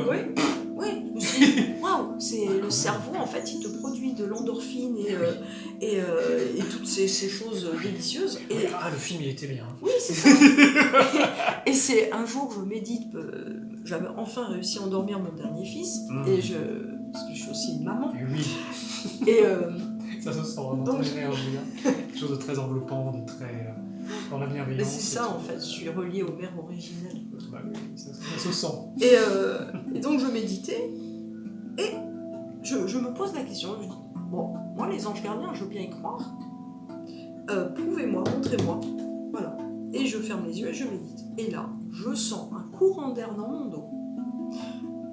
Oui, je me suis dit, waouh, c'est le cerveau, en fait, il te produit de l'endorphine et toutes ces choses délicieuses. Le film, il était bien. Oui, c'est ça. Et c'est un jour, je médite, j'avais enfin réussi à endormir mon dernier fils, parce que je suis aussi une maman. Et ça se sent vraiment très énergie. Quelque chose de très enveloppant, de très... dans la bienveillance. Mais c'est ça, en fait, je suis reliée aux mères originelles. Ça se sent. Et donc je méditais, et je me pose la question, je dis, moi les anges gardiens, je veux bien y croire, prouvez-moi, montrez-moi, voilà. Et je ferme les yeux et je médite. Et là, je sens un courant d'air dans mon dos,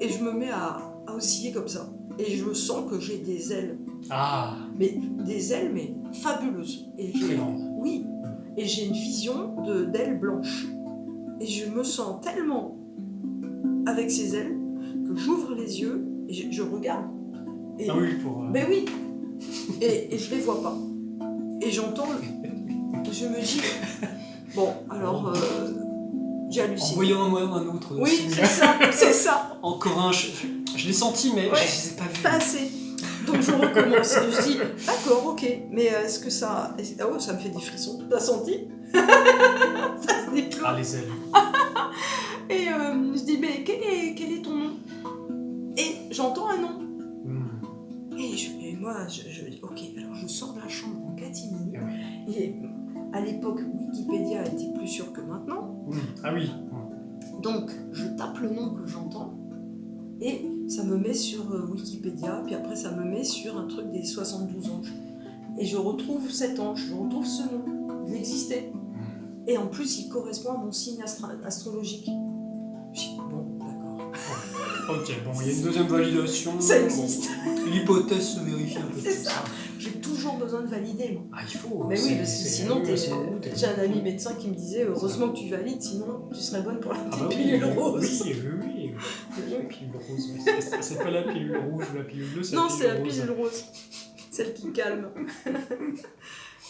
et je me mets à osciller comme ça. Et je sens que j'ai des ailes. Mais des ailes, mais fabuleuses. Très grandes. Oui. Et j'ai une vision d'ailes blanches. Et je me sens tellement avec ces ailes que j'ouvre les yeux et je regarde. Et, Mais oui. Et je les vois pas. Et j'entends. Je me dis. Bon, alors. j'hallucine. En voyant un autre. Oui, signe. c'est ça. Encore un, je l'ai senti, mais Ouais, je ne les ai pas vus. pas assez. Donc je recommence. Je dis, d'accord, ok, mais est-ce que ça... Ah ouais, ça me fait des frissons. T'as senti? Ça se déploie. Ah, les ailes. Et je dis, mais quel est ton nom? Et j'entends un nom. Et moi, ok, alors je sors de la chambre en catimini. Ah oui. Et à l'époque, Wikipédia était plus sûr que maintenant. Ah oui. Donc, je tape le nom que j'entends et ça me met sur Wikipédia. Puis après, ça me met sur un truc des 72 anges. Et je retrouve cet ange, je retrouve ce nom. Il existait. Et en plus, il correspond à mon signe astrologique. Je dis, bon, d'accord. Ok, bon, il y a une deuxième validation. Ça existe. Bon, l'hypothèse se vérifie un peu. C'est ça. J'ai toujours besoin de valider, moi. Ah, il faut. Mais oui, parce que sinon, j'ai un ami médecin médecin qui me disait heureusement que tu valides, sinon tu serais bonne pour la Ah bah oui, pilule rose. Oui. La pilule rose, oui. C'est pas la pilule rouge ou la pilule bleue, c'est Non, la pilule rose. c'est la pilule rose, celle qui calme.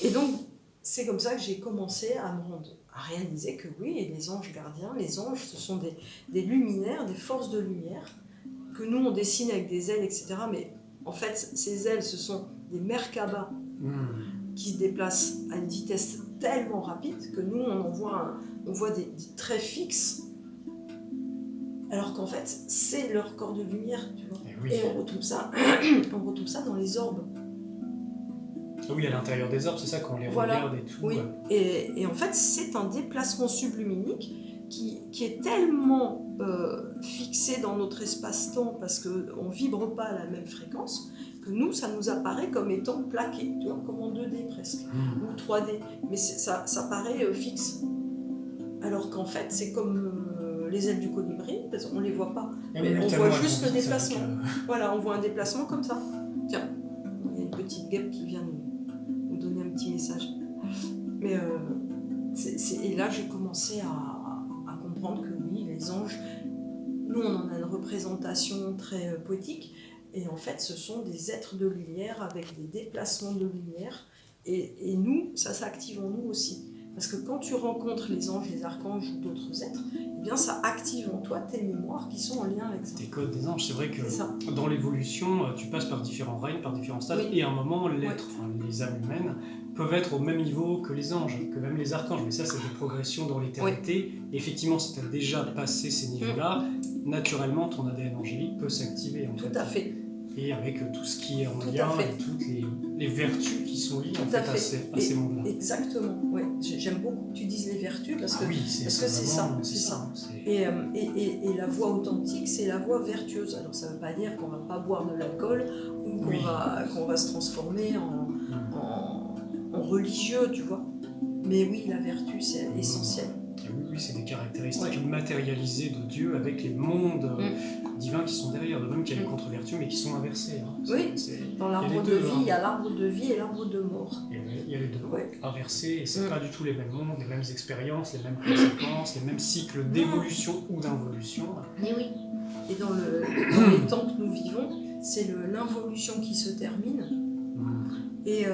Et donc, c'est comme ça que j'ai commencé à réaliser que oui, les anges gardiens, les anges, ce sont des luminaires, des forces de lumière, que nous on dessine avec des ailes, etc. Mais en fait, ces ailes, ce sont des Merkaba qui se déplacent à une vitesse tellement rapide que nous, on voit des traits fixes, alors qu'en fait, c'est leur corps de lumière, tu vois. Et on retrouve ça dans les orbes. Ah oui, à l'intérieur des orbes, c'est ça qu'on les regarde et tout. Oui. Et en fait, c'est un déplacement subluminique qui est tellement fixé dans notre espace-temps parce qu'on ne vibre pas à la même fréquence, que nous, ça nous apparaît comme étant plaqué, tu vois, comme en 2D presque, ou 3D. Mais ça paraît fixe. Alors qu'en fait, c'est comme les ailes du colibri, parce qu'on ne les voit pas. Mais on voit juste le déplacement. Voilà, on voit un déplacement comme ça. Tiens, il y a une petite guêpe qui vient nous donner un petit message. Mais et là, j'ai commencé à comprendre que oui, les anges, nous, on en a une représentation très poétique. Et en fait, ce sont des êtres de lumière avec des déplacements de lumière. Et nous, ça s'active en nous aussi. Parce que quand tu rencontres les anges, les archanges ou d'autres êtres, eh bien, ça active en toi tes mémoires qui sont en lien avec ça. Tes codes des anges, c'est vrai que dans l'évolution, tu passes par différents règnes, par différents stades, et à un moment, l'être, les âmes humaines, peuvent être au même niveau que les anges, que même les archanges. Mais ça, c'est des progressions dans l'éternité. Et effectivement, si tu as déjà passé ces niveaux-là, naturellement, ton ADN angélique peut s'activer. Tout à fait. Et avec tout ce qui est en lien et toutes les vertus qui sont liées en fait, à ces mondes-là. Exactement, ouais. J'aime beaucoup que tu dises les vertus parce que c'est ça. Et la voie authentique, c'est la voie vertueuse. Alors ça ne veut pas dire qu'on ne va pas boire de l'alcool ou qu'on va se transformer en religieux, tu vois. Mais oui, la vertu, c'est essentiel. Oui, c'est des caractéristiques matérialisées de Dieu avec les mondes divins qui sont derrière, de même qu'il y a les contre-vertus mais qui sont inversées. Oui, dans l'arbre de vie, il y a l'arbre de vie et l'arbre de mort. Il y a les deux inversés, et c'est pas du tout les mêmes mondes, les mêmes expériences, les mêmes conséquences, les mêmes cycles d'évolution ou d'involution. Mais oui, et dans les temps que nous vivons, c'est l'involution qui se termine et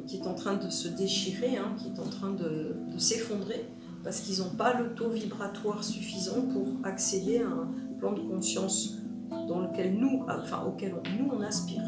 qui est en train de se déchirer, qui est en train de s'effondrer. Parce qu'ils n'ont pas le taux vibratoire suffisant pour accéder à un plan de conscience auquel nous on aspire.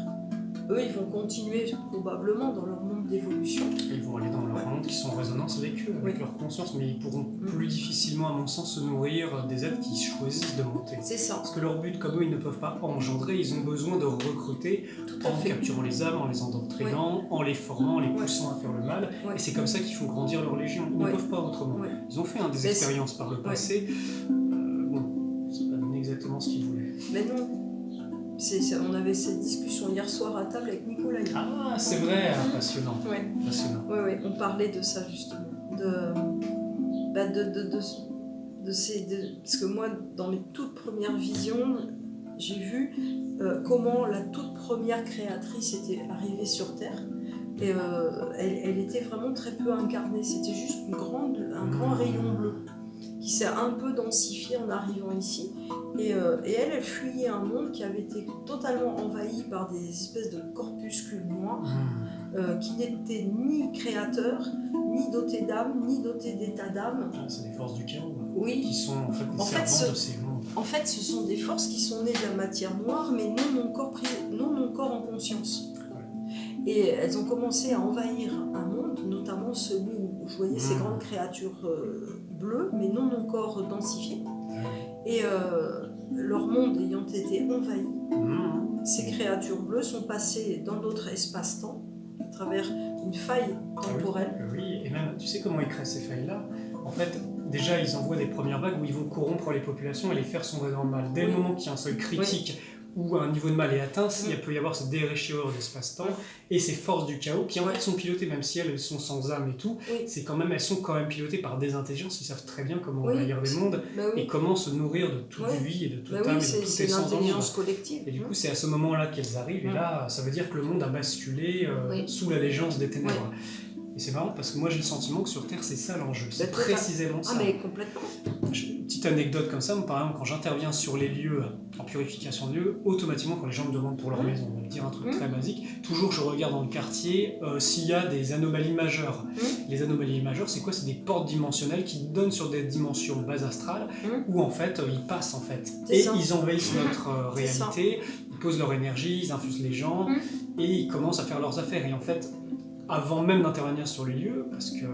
Eux, ils vont continuer probablement dans leur monde d'évolution. Ils vont aller dans leur monde qui sont en résonance avec eux, avec leur conscience, mais ils pourront plus difficilement, à mon sens, se nourrir des êtres qui choisissent de monter. C'est ça. Parce que leur but, comme eux, ils ne peuvent pas engendrer, ils ont besoin de recruter en capturant les âmes, en les endoctrinant, en les formant, en les poussant à faire le mal. Et c'est comme ça qu'ils font grandir leur légion. Ils ne peuvent pas autrement. Ils ont fait des expériences par le passé. C'est pas donné exactement ce qu'ils voulaient. Mais non. On avait cette discussion hier soir à table avec Nicolas. Ah, c'est vrai, passionnant. Passionnant. Oui, on parlait de ça justement. Parce que moi, dans mes toutes premières visions, j'ai vu comment la toute première créatrice était arrivée sur Terre. Et elle était vraiment très peu incarnée. C'était juste un grand rayon bleu qui s'est un peu densifié en arrivant ici. Et elle fuyait un monde qui avait été totalement envahi par des espèces de corpuscules noirs qui n'étaient ni créateurs, ni dotés d'âme, ni dotés d'état d'âme. C'est des forces du chaos, Oui. qui sont en fait les servantes de ces mondes. En fait, ce sont des forces qui sont nées de la matière noire, mais non mon corps en conscience. Ouais. Et elles ont commencé à envahir un monde, notamment celui où je voyais ces grandes créatures bleues, mais non mon corps densifié. Et leur monde ayant été envahi, ces créatures bleues sont passées dans d'autres espaces-temps, à travers une faille temporelle. Oui, et même, tu sais comment ils créent ces failles-là? En fait, déjà, ils envoient des premières vagues où ils vont corrompre les populations et les faire sombrer dans le mal. Dès le moment qu'il y a un seuil critique où un niveau de mal est atteint, il peut y avoir cette déréchirure d'espace-temps et ces forces du chaos qui en fait sont pilotées, même si elles sont sans âme et tout, elles sont quand même pilotées par des intelligences qui savent très bien comment envahir des mondes et comment se nourrir de toute vie et de toute âme et de toute essence. C'est l'intelligence collective. Et du coup, c'est à ce moment-là qu'elles arrivent et là, ça veut dire que le monde a basculé sous l'allégeance des ténèbres. Et c'est marrant parce que moi j'ai le sentiment que sur Terre c'est ça l'enjeu, c'est précisément ça. Ah mais complètement. Petite anecdote comme ça, par exemple quand j'interviens sur les lieux en purification de lieux, automatiquement quand les gens me demandent pour leur maison, on va dire un truc très basique, toujours je regarde dans le quartier s'il y a des anomalies majeures. Les anomalies majeures c'est quoi? C'est des portes dimensionnelles qui donnent sur des dimensions base astrale où en fait ils passent en fait. Et ils envahissent notre réalité, ils posent leur énergie, ils infusent les gens et ils commencent à faire leurs affaires et en fait avant même d'intervenir sur les lieux, parce que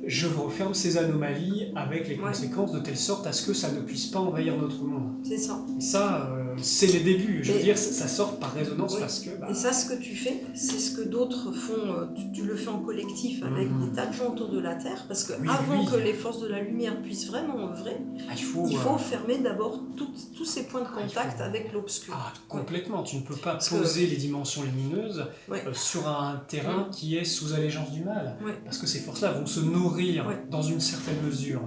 je referme ces anomalies avec les conséquences de telle sorte à ce que ça ne puisse pas envahir notre monde. C'est ça. Et ça, c'est les débuts. Je veux dire, ça sort par résonance parce que... Et ça, ce que tu fais, c'est ce que d'autres font. Tu le fais en collectif avec des tas de gens autour de la Terre, parce que avant que les forces de la lumière puissent vraiment œuvrer, il faut fermer d'abord tous ces points de contact avec l'obscur. Ah, complètement. Tu ne peux pas poser les dimensions lumineuses sur un terrain qui est sous allégeance du mal. Parce que ces forces-là vont se nourrir dans une certaine mesure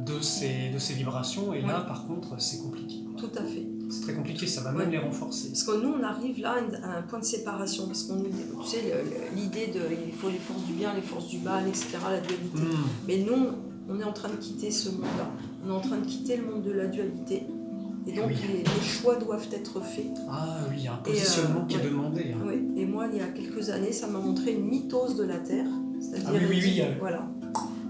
de ces vibrations. Et là, par contre, c'est compliqué. Tout à fait. C'est très compliqué, ça va même les renforcer. Parce que nous, on arrive là à un point de séparation. Parce qu'on, tu sais, l'idée de il faut les forces du bien, les forces du mal, etc., la dualité. Mais nous, on est en train de quitter ce monde-là. On est en train de quitter le monde de la dualité. Et donc, les choix doivent être faits. Ah oui, il y a un positionnement qui est demandé. Hein. Oui. Et moi, il y a quelques années, ça m'a montré une mitose de la Terre. C'est-à-dire, voilà.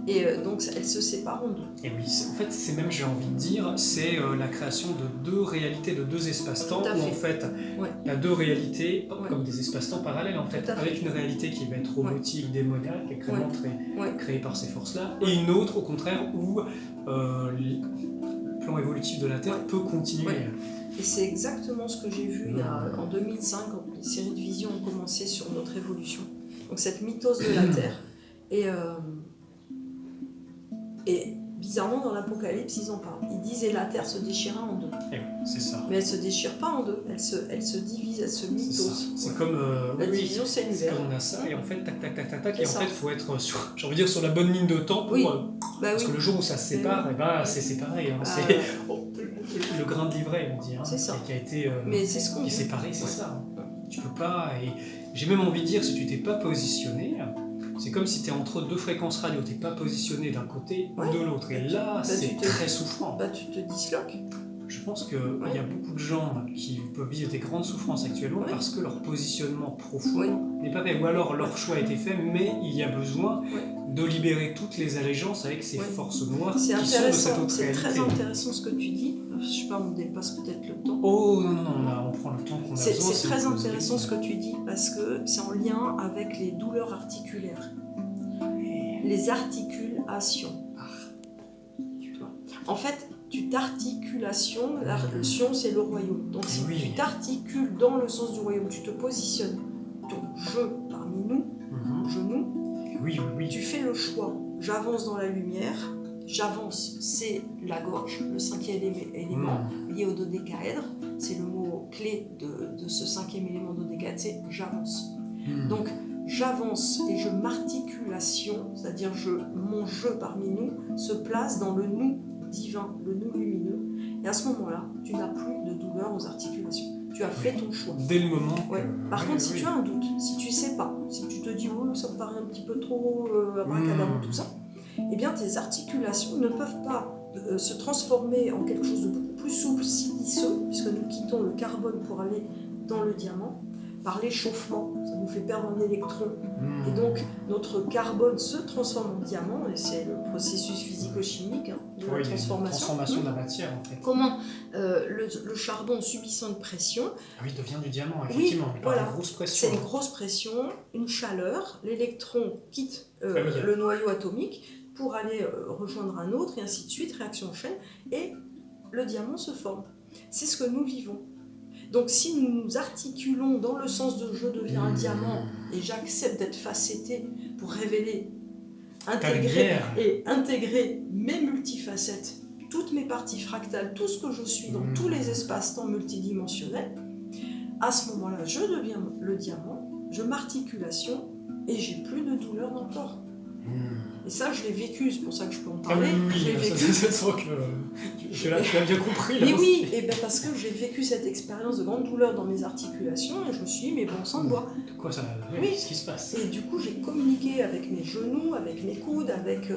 Et donc, elle se sépare en deux. Et oui, en fait, c'est même, j'ai envie de dire, c'est la création de deux réalités, de deux espaces-temps, où en fait, il y a deux réalités comme des espaces-temps parallèles, en fait, avec une réalité qui va être robotique, démoniaque, extrêmement créée par ces forces-là, et une autre, au contraire, où le plan évolutif de la Terre peut continuer. Et c'est exactement ce que j'ai vu en 2005, quand les séries de vision ont commencé sur notre évolution. Donc cette mitose de la Terre. Et bizarrement, dans l'Apocalypse, ils en parlent. Ils disent « et la Terre se déchira en deux ». C'est ça. Mais elle ne se déchire pas en deux, elle se divise, elle se mitose. C'est comme... la division, c'est l'univers. C'est comme on a ça, et en fait, tac, tac, tac, tac, tac, et en fait, il faut être sur la bonne ligne de temps pour... parce que le jour où ça se sépare, c'est pareil. Hein, c'est le grain de livret, on dit, hein, qui a été qui est séparé, c'est ça. Tu peux pas... Et j'ai même envie de dire, si tu t'es pas positionné... C'est comme si tu es entre deux fréquences radio, tu n'es pas positionné d'un côté ou de l'autre. Et là, c'est très souffrant. Tu te disloques. Je pense qu'il y a beaucoup de gens qui peuvent vivre des grandes souffrances actuellement parce que leur positionnement profond n'est pas fait. Ou alors leur choix a été fait, mais il y a besoin de libérer toutes les allégeances avec ces forces noires qui sont de cette autre réalité. C'est très intéressant ce que tu dis. Je sais pas, on dépasse peut-être le temps. Oh non, on prend le temps qu'on a besoin. C'est très intéressant ce que tu dis parce que c'est en lien avec les douleurs articulaires. Les articulations. En fait, tu t'articulations, l'articulation c'est le royaume. Donc si tu t'articules dans le sens du royaume, tu te positionnes ton je parmi nous, genou, tu fais le choix. J'avance dans la lumière, j'avance, c'est la gorge, le cinquième élément lié au dodécaèdre, c'est le mot clé de ce cinquième élément dodécaèdre, c'est j'avance. Donc j'avance et je m'articulation, c'est-à-dire mon je parmi nous se place dans le nous divin, le nous lumineux, et à ce moment-là, tu n'as plus de douleur aux articulations. Tu as fait ton choix. Dès le moment. Par contre, si tu as un doute, si tu sais pas, si tu te dis ça me paraît un petit peu trop abracadabra, tout ça, eh bien tes articulations ne peuvent pas se transformer en quelque chose de beaucoup plus souple, silicieux, puisque nous quittons le carbone pour aller dans le diamant. par l'échauffement, ça nous fait perdre un électron. Et donc, notre carbone se transforme en diamant, et c'est le processus physico-chimique de la transformation de la matière, en fait. Comment le charbon, subissant une pression... Ah oui, devient du diamant, effectivement. Oui, voilà. Une grosse pression. C'est une grosse pression, une chaleur, l'électron quitte le noyau atomique pour aller rejoindre un autre, et ainsi de suite, réaction en chaîne, et le diamant se forme. C'est ce que nous vivons. Donc si nous nous articulons dans le sens de je deviens un diamant et j'accepte d'être facetté pour révéler, intégrer mes multifacettes, toutes mes parties fractales, tout ce que je suis dans tous les espaces-temps multidimensionnels, à ce moment-là, je deviens le diamant, je m'articulation et j'ai plus de douleur dans le corps. Et ça, je l'ai vécu, c'est pour ça que je peux en parler. Je l'ai vécu. C'est sûr que tu l'as bien compris. Là, mais oui, et ben parce que j'ai vécu cette expérience de grande douleur dans mes articulations et je me suis dit, mais bon sang de bois. De quoi ça Qu'est-ce qui se passe? Et du coup, j'ai communiqué avec mes genoux, avec mes coudes, avec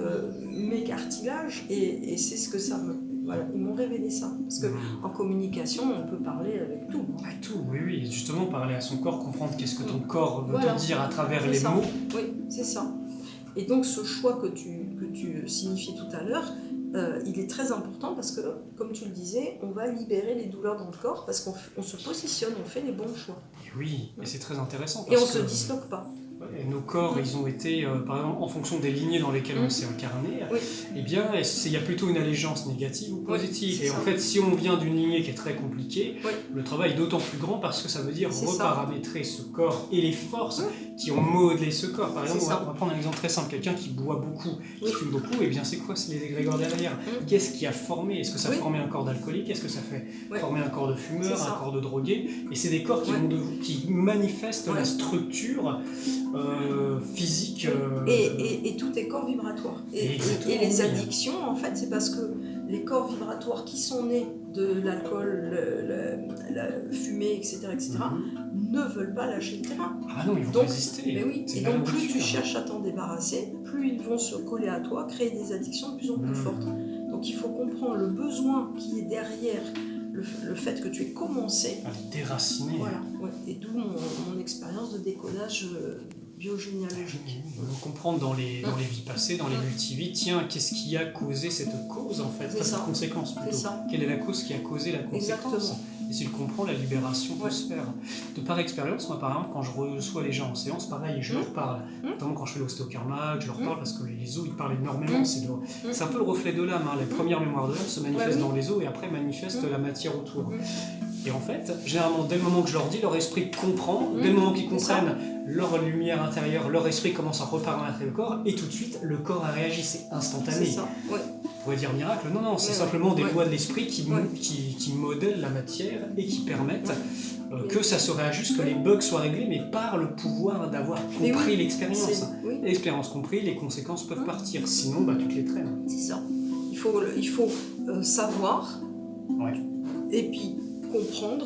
mes cartilages, et c'est ce que ça me... Voilà, ils m'ont révélé ça. Parce qu'en communication, on peut parler avec tout. Avec tout, oui. Justement, parler à son corps, comprendre qu'est-ce que ton corps veut te dire à travers les mots. Oui, c'est ça. Et donc, ce choix que tu signifiais tout à l'heure, il est très important parce que, comme tu le disais, on va libérer les douleurs dans le corps parce qu'on se positionne, on fait les bons choix. Et oui, et c'est très intéressant. Et on ne se disloque pas. Et nos corps, ils ont été, par exemple, en fonction des lignées dans lesquelles on s'est incarné, eh bien, il y a plutôt une allégeance négative ou positive. Et en fait, si on vient d'une lignée qui est très compliquée, le travail est d'autant plus grand parce que ça veut dire reparamétrer ce corps et les forces qui ont modelé ce corps. Par exemple, on va prendre un exemple très simple. Quelqu'un qui boit beaucoup, qui fume beaucoup, eh bien, c'est quoi? C'est les égrégores derrière. Qu'est-ce qui a formé? Est-ce que ça a formé un corps d'alcoolique? Est-ce que ça fait former un corps de fumeur, un corps de drogué? Et c'est des corps qui manifestent la structure physique. Et tout est corps vibratoire. Et les addictions, en fait, c'est parce que les corps vibratoires qui sont nés de l'alcool, la fumée, etc., ne veulent pas lâcher le terrain. Ah non, ils vont résister. Mais oui. Et donc, plus tu cherches à t'en débarrasser, plus ils vont se coller à toi, créer des addictions de plus en plus fortes. Donc, il faut comprendre le besoin qui est derrière le fait que tu aies commencé à les déraciner. Voilà. Et d'où mon expérience de décodage biogénéalogique. On va comprendre dans les vies passées, dans les multivies, tiens, qu'est-ce qui a causé cette cause en fait, cette conséquence plutôt. Quelle est la cause qui a causé la conséquence? Exactement. Et si tu le comprends, la libération peut se faire. De par expérience, moi par exemple, quand je reçois les gens en séance, pareil, je leur parle. Notamment quand je fais l'ostéokarma, je leur parle parce que les os, ils parlent énormément. C'est un peu le reflet de l'âme. Les premières mémoires de l'âme se manifestent dans les os et après manifestent la matière autour. Et en fait, généralement, dès le moment que je leur dis, leur esprit comprend. Dès le moment qu'ils comprennent leur lumière intérieure, leur esprit commence à reparamétrer le corps et tout de suite, le corps a réagi. C'est instantané. C'est ça. On pourrait dire miracle, non, c'est simplement des lois de l'esprit qui modèlent la matière et qui permettent que ça se réajuste, que les bugs soient réglés, mais par le pouvoir d'avoir compris l'expérience. L'expérience comprise, les conséquences peuvent partir, sinon tu te les traînes. C'est ça. Il faut savoir, et puis comprendre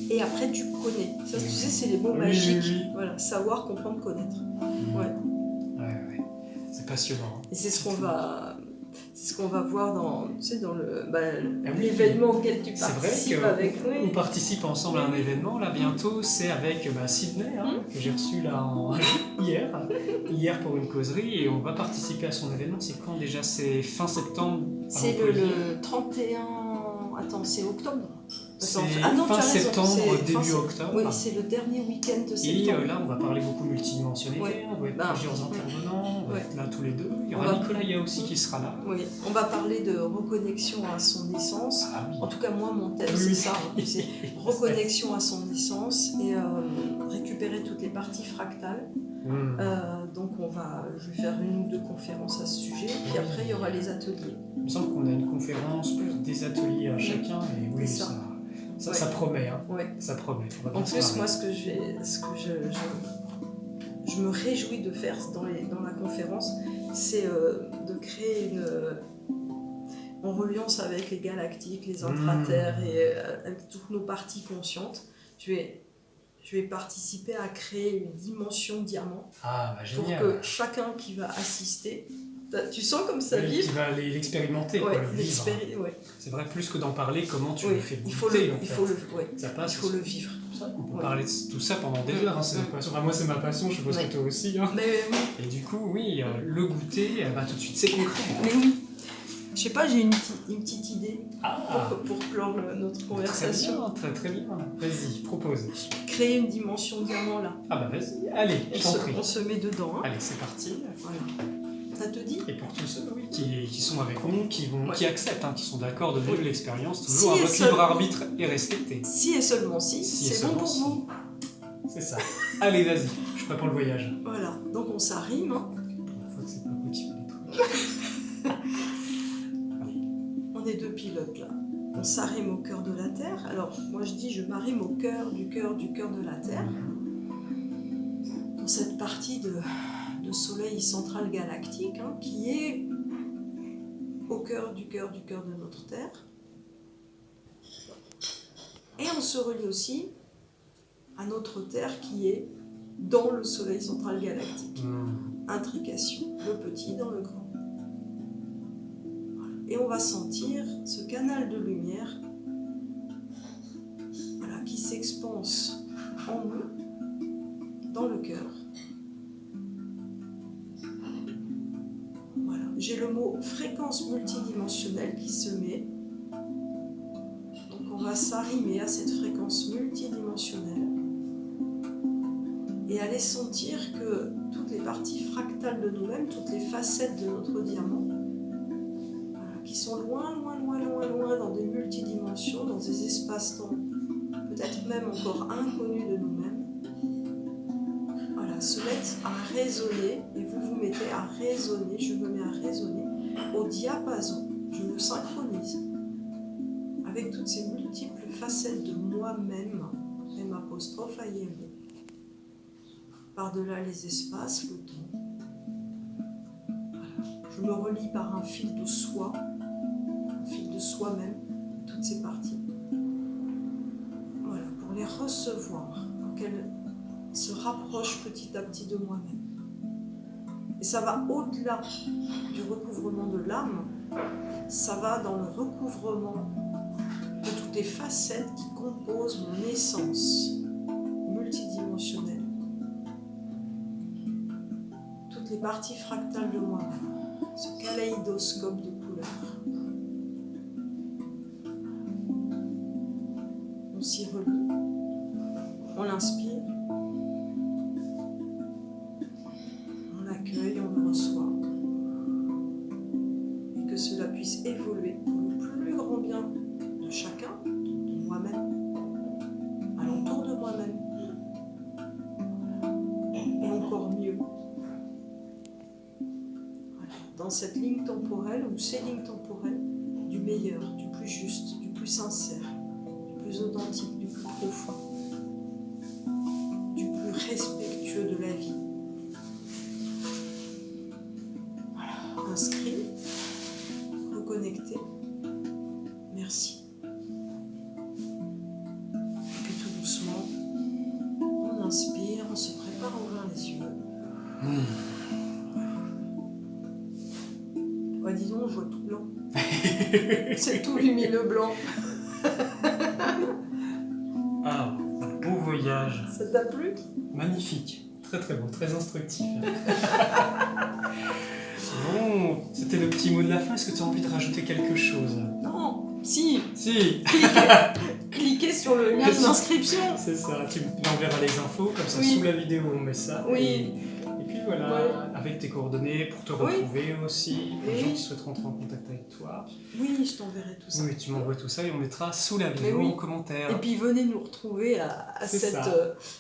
et après tu connais. Ça, tu sais, c'est les mots magiques. Voilà, savoir, comprendre, connaître. C'est passionnant. Et c'est ce qu'on va voir dans l'événement auquel tu participes. C'est vrai qu'on participe ensemble à un événement, là bientôt, c'est avec Sydney, que j'ai reçu là hier pour une causerie, et on va participer à son événement. C'est quand déjà? C'est fin septembre. C'est le 31... Attends, c'est octobre. C'est fin septembre, début octobre. Oui, c'est le dernier week-end de septembre. Et là, on va parler beaucoup multidimensionnalité, on va être plusieurs intervenants, on va être là tous les deux. Il y aura Nicolas Yao aussi qui sera là. Oui, on va parler de reconnexion à son essence. En tout cas, moi, mon thème, c'est ça. C'est reconnexion à son essence et récupérer toutes les parties fractales. Donc, je vais faire une ou deux conférences à ce sujet. Puis après, il y aura les ateliers. Il me semble qu'on a une conférence, plus des ateliers à chacun. Et oui, ça promet. Ça promet. En plus, moi, ce que je me réjouis de faire dans la conférence, c'est de créer en reliance avec les galactiques, les intraterres et avec toutes nos parties conscientes. Je vais participer à créer une dimension diamant pour que chacun qui va assister, tu sens comme ça vibre. Qui va l'expérimenter, le vivre. C'est vrai, plus que d'en parler, comment tu le fais goûter. Il faut le vivre. On peut Ouais. parler de tout ça pendant des heures, hein, c'est notre passion. Enfin, moi, c'est ma passion, je suppose Ouais. que toi aussi. Hein. Mais oui. Et du coup, oui, le goûter, bah, tout de suite, c'est concret. Mais oui. Je sais pas, j'ai une petite idée Ah, pour clore notre très conversation. bien, très très bien. Vas-y, propose. Créer une dimension diamant là. Ah bah vas-y, allez, je t'en prie. On se met dedans. Hein. Allez, c'est parti. Voilà. Ça te dit? Et pour tous ceux oui, qui sont avec nous, qui Ouais. acceptent, hein, qui sont d'accord de vivre Oui. l'expérience, Si toujours et votre seul- libre arbitre est respecté. Si et seulement si, Si et c'est bon seulement pour si. vous. C'est ça. Allez, vas-y, je prépare le voyage. Voilà, donc on s'arrime. Hein. Pour la fois que c'est pas motivé les trucs. On est deux pilotes là. On s'arrime au cœur de la Terre. Alors, moi je dis, je m'arrime au cœur de la Terre. Dans cette partie de Soleil central galactique, hein, qui est au cœur de notre Terre. Et on se relie aussi à notre Terre qui est dans le Soleil central galactique. Intrication, le petit dans le grand. Voilà. Et on va sentir ce canal de lumière, voilà, qui s'expanse en nous, dans le cœur. Voilà. J'ai le mot fréquence multidimensionnelle qui se met. Donc on va s'arrimer à cette fréquence multidimensionnelle et aller sentir que toutes les parties fractales de nous-mêmes, toutes les facettes de notre diamant, voilà, qui sont loin dans des multidimensions, dans des espaces-temps, peut-être même encore inconnus de nous-mêmes, voilà, se mettent à résonner, et vous vous mettez à résonner, je me mets à résonner au diapason, je me synchronise avec toutes ces multiples facettes de moi-même, M', par-delà les espaces, le temps. Voilà. Je me relie par un fil de soi, un fil de soi-même, toutes ces parties. Voilà, pour les recevoir, pour qu'elles se rapprochent petit à petit de moi-même. Et ça va au-delà du recouvrement de l'âme, ça va dans le recouvrement de toutes les facettes qui composent mon essence multidimensionnelle. Toutes les parties fractales de moi-même, ce kaléidoscope de couleurs. On s'y relie, on l'inspire, on l'accueille, on le reçoit, et que cela puisse évoluer pour le plus grand bien de chacun, de moi-même, alentour de moi-même, et encore mieux, voilà, dans cette ligne temporelle ou ces lignes temporelles du meilleur, du plus juste, du plus sincère, du plus authentique, du plus profond, du plus respectueux de la vie. Voilà, inscrit, reconnecté, merci. Et puis tout doucement, on inspire, on se prépare à ouvrir les yeux. Ouais, dis donc, je vois tout blanc. C'est tout lumineux blanc. Ah, un beau voyage. Ça t'a plu? Magnifique. Très très beau, très instructif. Bon, c'était le petit mot de la fin. Est-ce que tu as envie de rajouter quelque chose? Non, si, Si. cliquez sur le lien d'inscription. C'est ça, tu m'enverras les infos, comme ça Oui. sous la vidéo on met ça. Oui. Et puis voilà, Ouais. avec tes coordonnées pour te Oui. retrouver aussi, les Oui. gens qui souhaitent rentrer en contact avec toi. Oui, je t'enverrai tout ça. Oui, tu m'envoies tout ça et on mettra sous la vidéo oui. en commentaire. Et puis venez nous retrouver à C'est ça.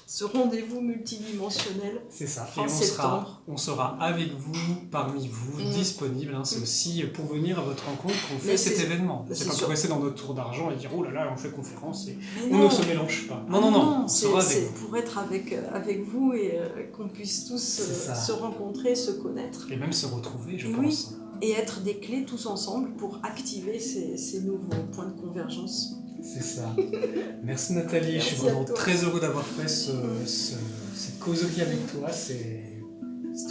ce rendez-vous multidimensionnel. C'est ça, Fin et septembre. on sera avec vous, parmi vous, disponible. Hein. C'est aussi pour venir à votre rencontre qu'on fait Mais cet c'est- événement. mais C'est c'est pas sûr. pour rester dans notre tour d'argent et dire oh là là, on fait conférence et Mais on non. ne se mélange pas. Non, on sera avec c'est vous. pour être avec vous et qu'on puisse tous C'est ça. se rencontrer, se connaître Et même se retrouver, je Oui. pense. et être des clés tous ensemble pour activer ces nouveaux points de convergence. C'est ça. Merci Nathalie, Merci je suis à vraiment toi. très heureux d'avoir fait cette causerie avec toi. C'est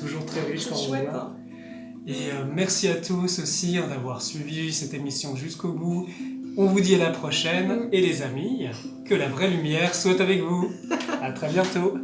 toujours très riche C'est quand on chouette, voit. hein. Et merci à tous aussi d'avoir suivi cette émission jusqu'au bout. On vous dit à la prochaine, et les amis, que la vraie lumière soit avec vous. À très bientôt.